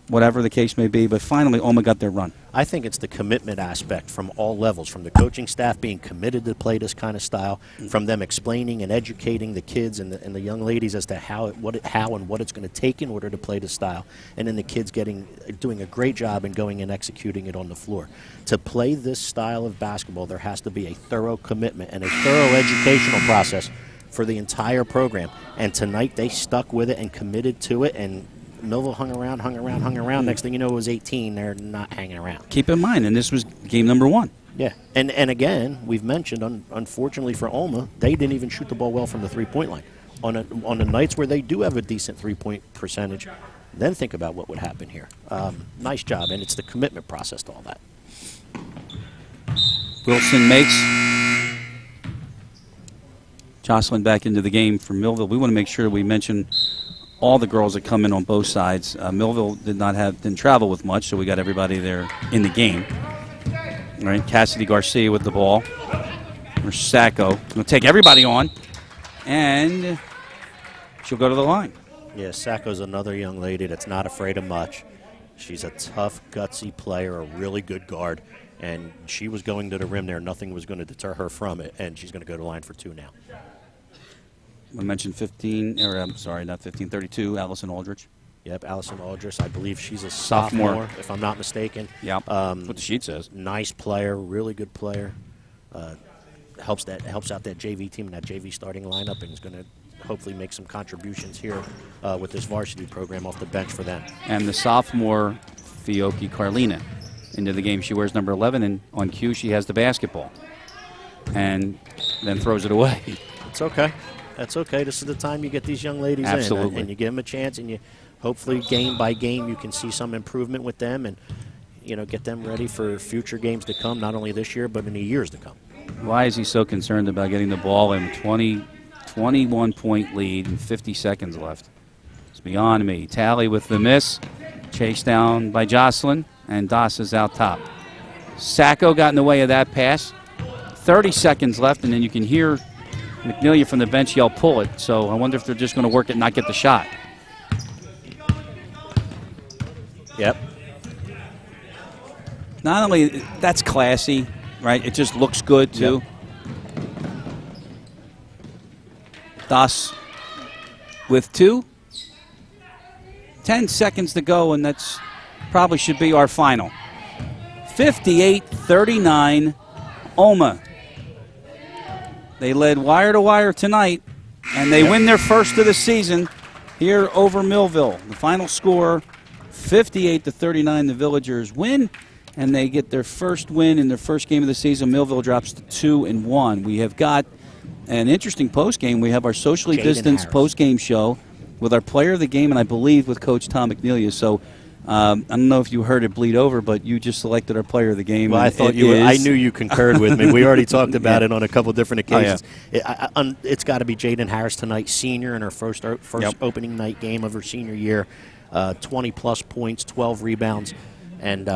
Whatever the case may be, but finally Olma got their run. I think it's the commitment aspect from all levels, from the coaching staff being committed to play this kind of style, from them explaining and educating the kids and the young ladies as to how and what it's going to take in order to play the style, and then the kids doing a great job in going and executing it on the floor. To play this style of basketball, there has to be a thorough commitment and a thorough educational process for the entire program. And tonight they stuck with it and committed to it, and Millville hung around. Next thing you know, it was 18. They're not hanging around. Keep in mind, and this was game number 1. Yeah, and again, we've mentioned, unfortunately for Olma, they didn't even shoot the ball well from the three-point line. On the nights where they do have a decent three-point percentage, then think about what would happen here. Nice job, and it's the commitment process to all that. Wilson makes. Jocelyn back into the game for Millville. We want to make sure we mention all the girls that come in on both sides. Millville didn't travel with much, so we got everybody there in the game. All right, Cassidy Garcia with the ball. Or Sacco. Going to take everybody on, and she'll go to the line. Yeah, Sacco's another young lady that's not afraid of much. She's a tough, gutsy player, a really good guard, and she was going to the rim there. Nothing was going to deter her from it, and she's going to go to the line for 2 now. I mentioned 32, Allison Aldrich. Yep, Allison Aldrich. I believe she's a sophomore, if I'm not mistaken. Yep, that's what the sheet says. Nice player, really good player. Helps out that JV team and that JV starting lineup, and is going to hopefully make some contributions here with this varsity program off the bench for them. And the sophomore, Fiocchi Carlina, into the game. She wears number 11, and on cue she has the basketball. And then throws it away. It's okay. That's okay. This is the time you get these young ladies in, and you give them a chance, and you hopefully game by game you can see some improvement with them, and get them ready for future games to come, not only this year but in the years to come. Why is he so concerned about getting the ball in 21-point lead and 50 seconds left? It's beyond me. Tally with the miss, chased down by Jocelyn, and Das is out top. Sacco got in the way of that pass. 30 seconds left, and then you can hear McNelia from the bench yell, pull it. So I wonder if they're just going to work it and not get the shot. Yep. Not only, that's classy, right? It just looks good, too. Yep. Das with 2. 10 seconds to go, and that's probably should be our final. 58-39, Olma. They led wire to wire tonight, and they win their first of the season here over Millville. The final score, 58-39. The Villagers win, and they get their first win in their first game of the season. Millville drops to 2-1. We have got an interesting postgame. We have our socially distanced postgame show with our player of the game, and I believe with Coach Tom McNelia. So I don't know if you heard it bleed over, but you just selected our player of the game. Well, I thought I knew you concurred with me. We already talked about it on a couple different occasions. Oh, yeah. It's got to be Jaden Harris tonight, senior in her first opening night game of her senior year. 20-plus points, 12 rebounds, and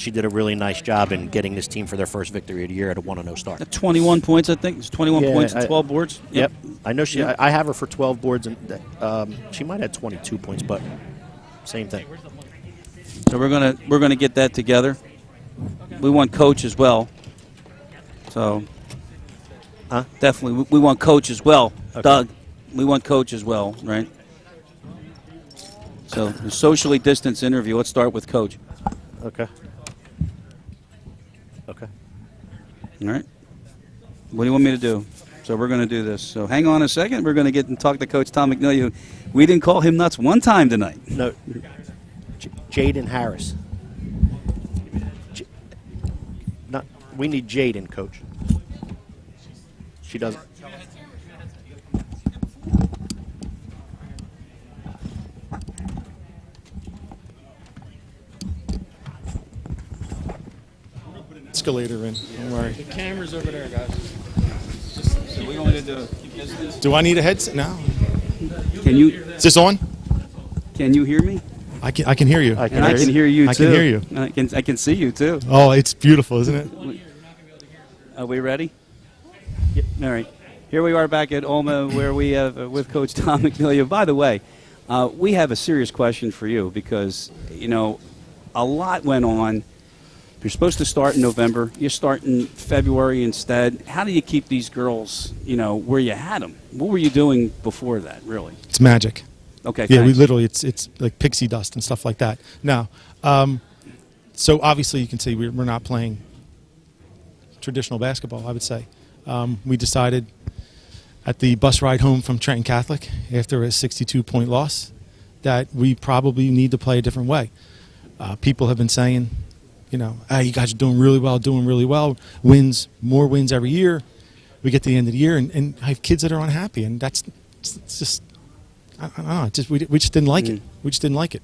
she did a really nice job in getting this team for their first victory of the year at a 1-0 start. 21 points, I think. It's 21 points and 12 boards. Yep. I know she. I have her for 12 boards, and she might have 22 points, but same thing. So we're gonna get that together. We want coach as well. So definitely we want coach as well. Okay. Doug, we want coach as well, right? So the socially distanced interview. Let's start with coach. Okay. Okay. All right. What do you want me to do? So we're going to do this. So hang on a second. We're going to get and talk to Coach Tom McNeely. We didn't call him nuts one time tonight. No. Jaden Harris. We need Jaden, Coach. She doesn't. Escalator in. Don't worry. The camera's over there, guys. So we want to do business. Do I need a headset? No. Can you? Is this on? Can you hear me? I can hear you. I can hear you too. I can hear you. I can see you too. Oh, it's beautiful, isn't it? Are we ready? Yep. All right. Here we are back at Olma, where we have with Coach Tom McNeely. By the way, we have a serious question for you because a lot went on. You're supposed to start in November. You're starting February instead. How do you keep these girls, where you had them? What were you doing before that, really? It's magic. Okay. Yeah, thanks. we literally, it's like pixie dust and stuff like that. Now, so obviously you can see we're not playing traditional basketball, I would say. We decided at the bus ride home from Trenton Catholic after a 62-point loss that we probably need to play a different way. People have been saying, hey, you guys are doing really well, more wins every year. We get to the end of the year, and I have kids that are unhappy, and it's just, I don't know, we just didn't like it. We just didn't like it.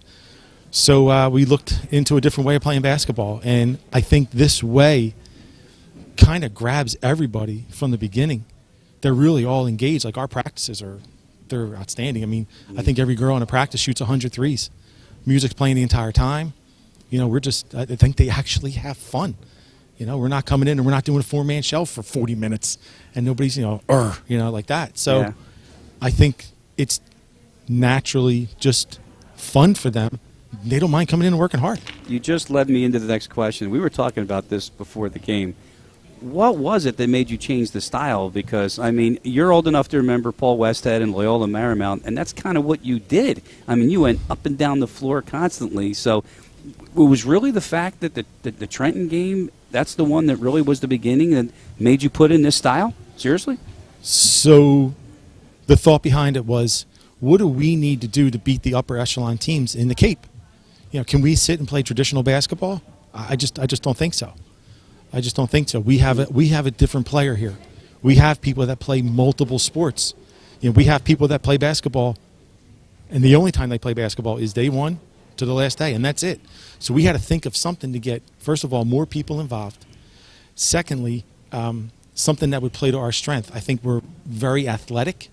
So we looked into a different way of playing basketball, and I think this way kind of grabs everybody from the beginning. They're really all engaged. Like our practices they're outstanding. I mean, I think every girl in a practice shoots 100 threes. Music's playing the entire time. I think they actually have fun. We're not coming in and we're not doing a 4-man shell for 40 minutes and nobody's, like that. So yeah. I think it's naturally just fun for them. They don't mind coming in and working hard. You just led me into the next question. We were talking about this before the game. What was it that made you change the style? Because, you're old enough to remember Paul Westhead and Loyola Marymount, and that's kind of what you did. You went up and down the floor constantly. So it was really the fact that the Trenton game, that's the one that really was the beginning that made you put in this style? Seriously? So the thought behind it was, what do we need to do to beat the upper echelon teams in the Cape? Can we sit and play traditional basketball? I just don't think so. I just don't think so. We have a different player here. We have people that play multiple sports. We have people that play basketball, and the only time they play basketball is day one to the last day, and that's it. So we had to think of something to get, first of all, more people involved. Secondly, something that would play to our strength. I think we're very athletic.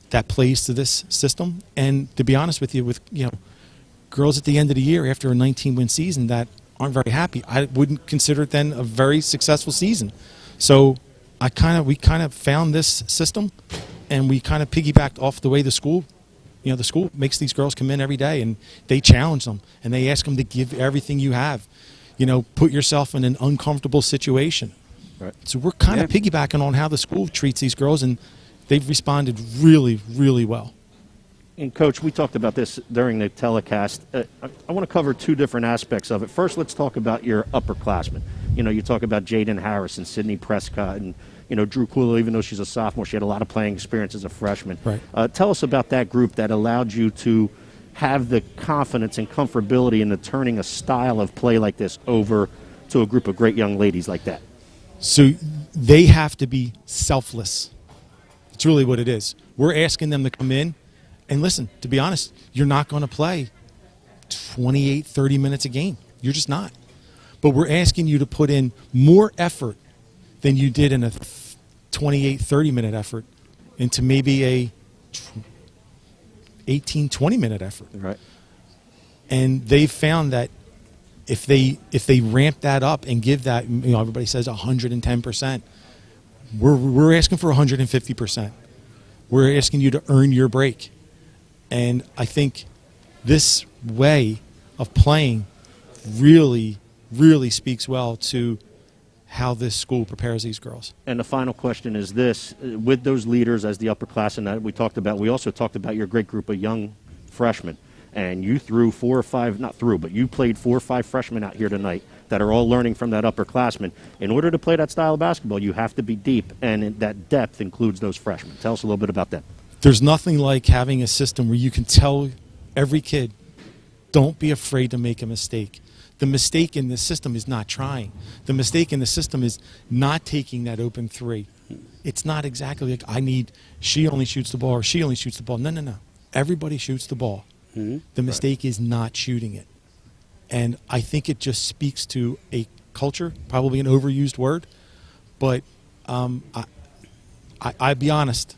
That plays to this system. And to be honest with you, with girls at the end of the year after a 19-win season that aren't very happy, I wouldn't consider it then a very successful season. So we kind of found this system, and we kind of piggybacked off the way the school makes these girls come in every day, and they challenge them, and they ask them to give everything you have. Put yourself in an uncomfortable situation. Right. So we're kind of piggybacking on how the school treats these girls, and they've responded really, really well. And, Coach, we talked about this during the telecast. I want to cover two different aspects of it. First, let's talk about your upperclassmen. You talk about Jaden Harris and Sydney Prescott and, Drew Cooley, even though she's a sophomore, she had a lot of playing experience as a freshman. Right. Tell us about that group that allowed you to have the confidence and comfortability in turning a style of play like this over to a group of great young ladies like that. So they have to be selfless. It's really what it is. We're asking them to come in. And listen, to be honest, you're not going to play 28, 30 minutes a game. You're just not. But we're asking you to put in more effort than you did in a 28, 30-minute effort into maybe a 18, 20-minute effort. Right. And they've found that if they ramp that up and give that, everybody says 110%. We're asking for 150%. We're asking you to earn your break. And I think this way of playing really, really speaks well to how this school prepares these girls. And the final question is this: with those leaders as the upperclassmen that we talked about, we also talked about your great group of young freshmen. And you threw you played 4 or 5 freshmen out here tonight that are all learning from that upperclassman. In order to play that style of basketball, you have to be deep, and that depth includes those freshmen. Tell us a little bit about that. There's nothing like having a system where you can tell every kid, don't be afraid to make a mistake. The mistake in the system is not trying. The mistake in the system is not taking that open 3. It's not exactly like she only shoots the ball or she only shoots the ball. No. Everybody shoots the ball. The mistake is not shooting it. And I think it just speaks to a culture, probably an overused word, but I'll be honest,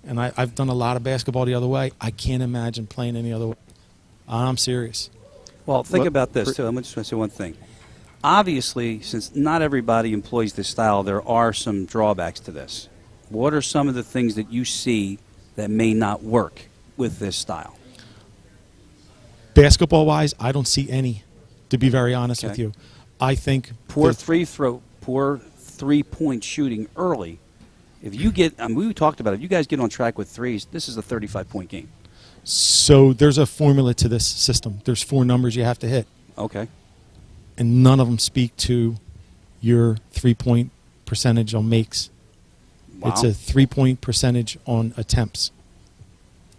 and I've done a lot of basketball the other way. I can't imagine playing any other way. I'm serious. Well, think about this, too. I'm just going to say one thing. Obviously, since not everybody employs this style, there are some drawbacks to this. What are some of the things that you see that may not work with this style? Basketball-wise, I don't see any, to be very honest with you. I think poor three-point shooting early. If you get, we talked about it, if you guys get on track with threes, this is a 35-point game. So there's a formula to this system. There's 4 numbers you have to hit. Okay. And none of them speak to your 3-point percentage on makes. Wow. It's a 3-point percentage on attempts.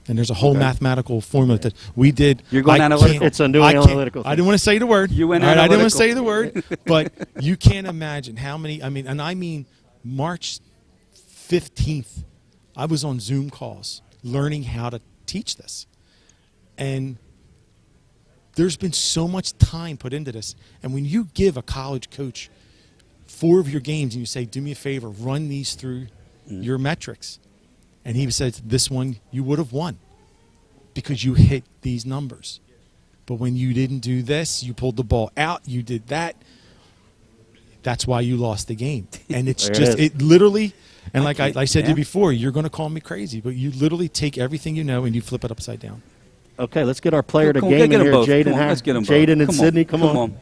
And there's a whole mathematical formula that we did. You're going analytical. It's a new analytical thing. I didn't want to say the word. You went analytical. I didn't want to say the word. But you can't imagine how many, I mean March 15th, I was on Zoom calls learning how to teach this. And there's been so much time put into this. And when you give a college coach 4 of your games and you say, do me a favor, run these through your metrics. And he said, this one you would have won because you hit these numbers. But when you didn't do this, you pulled the ball out, you did that, that's why you lost the game. And it's it literally, and like I said to you before, you're going to call me crazy, but you literally take everything you know and you flip it upside down. Okay, let's get our player to game in here, Jaden and Sydney. Come on,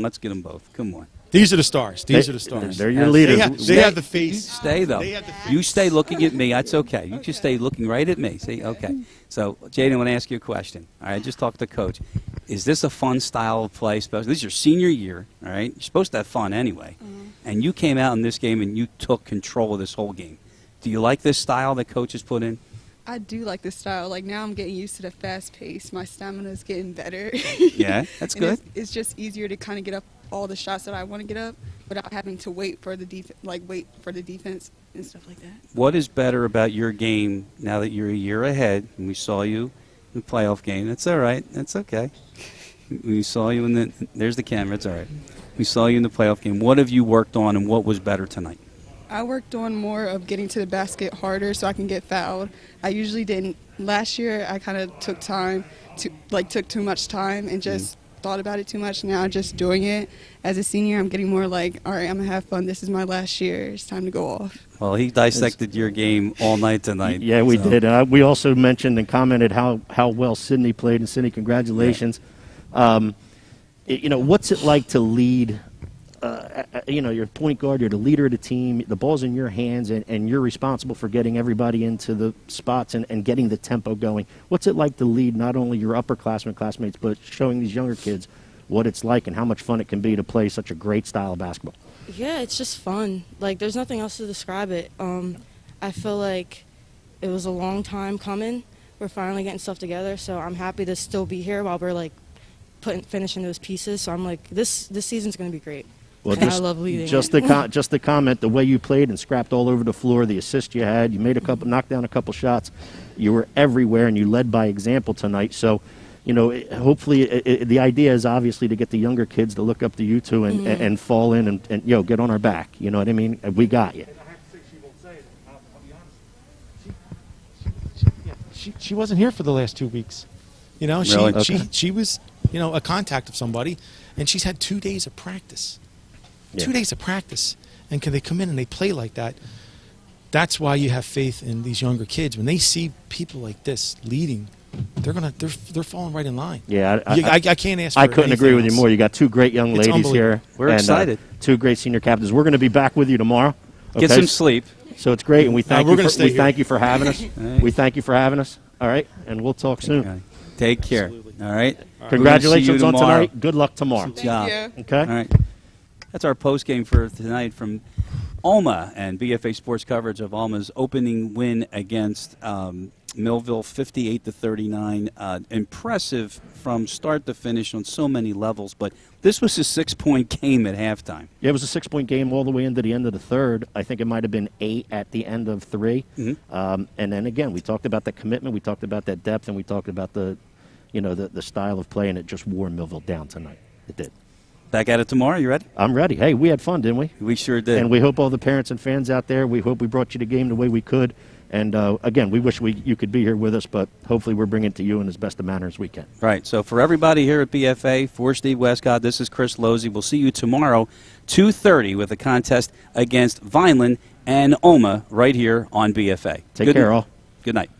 let's get them both. Come on. These are the stars. They're your leaders. They have the face. Stay, though. You stay looking at me. That's okay. You just stay looking right at me. See? Okay. So, Jaden, I want to ask you a question. All right, just talk to the coach. Is this a fun style of play? This is your senior year, all right? You're supposed to have fun anyway. And you came out in this game and you took control of this whole game. Do you like this style that coach has put in? I do like this style. Like, now I'm getting used to the fast pace. My stamina is getting better. Yeah, that's good. It's just easier to kind of get up all the shots that I want to get up without having to wait for the defense and stuff like that. What is better about your game now that you're a year ahead and we saw you in the playoff game? That's all right. That's okay. We saw you there's the camera. It's all right. We saw you in the playoff game. What have you worked on and what was better tonight? I worked on more of getting to the basket harder so I can get fouled. I usually didn't. Last year I kind of took too much time and just thought about it too much. Now just doing it as a senior, I'm getting more like, all right, I'm gonna have fun. This is my last year. It's time to go off. Well, he dissected your game all night tonight. Yeah, we did. We also mentioned and commented how well Sydney played. And Sydney, congratulations. Yeah. What's it like to lead? You're point guard, you're the leader of the team, the ball's in your hands, and you're responsible for getting everybody into the spots and getting the tempo going. What's it like to lead not only your upperclassmen classmates, but showing these younger kids what it's like and how much fun it can be to play such a great style of basketball? Yeah, it's just fun. Like, there's nothing else to describe it. I feel like it was a long time coming. We're finally getting stuff together, so I'm happy to still be here while we're, finishing those pieces. So I'm like, this season's going to be great. Well, I love leading. Just the comment, the way you played and scrapped all over the floor, the assist you had, you made knocked down a couple shots, you were everywhere, and you led by example tonight. So, hopefully, the idea is obviously to get the younger kids to look up to you two and fall in and get on our back. You know what I mean? We got you. She wasn't here for the last 2 weeks. Really? She was a contact of somebody, and she's had 2 days of practice. Yeah. 2 days of practice. And can they come in and they play like that? That's why you have faith in these younger kids. When they see people like this leading, they're falling right in line. Yeah, I can't ask for I couldn't agree with you more. You got 2 great young It's ladies here. We're excited. 2 great senior captains. We're going to be back with you tomorrow. Okay? Get some sleep. So it's great, and we thank you for having us. Right. We thank you for having us. All right, and we'll talk soon. Okay. Take care. Absolutely. All right. Congratulations on tomorrow. tonight. Good luck tomorrow. Good job. Thank you. Okay. All right. That's our post game for tonight from Olma and BFA Sports coverage of Olma's opening win against Millville, 58-39. Impressive from start to finish on so many levels, but this was a 6-point game at halftime. Yeah, it was a 6-point game all the way into the end of the third. I think it might have been 8 at the end of 3. Mm-hmm. And then again, we talked about that commitment, we talked about that depth, and we talked about the style of play, and it just wore Millville down tonight. It did. Back at it tomorrow. You ready? I'm ready. Hey, we had fun, didn't we? We sure did. And we hope all the parents and fans out there, we hope we brought you the game the way we could. And, again, we wish you could be here with us, but hopefully we're bringing it to you in as best a manner as we can. Right. So for everybody here at BFA, for Steve Westcott, this is Chris Losey. We'll see you tomorrow, 2:30, with a contest against Vineland and Olma right here on BFA. Take care, all. Good night.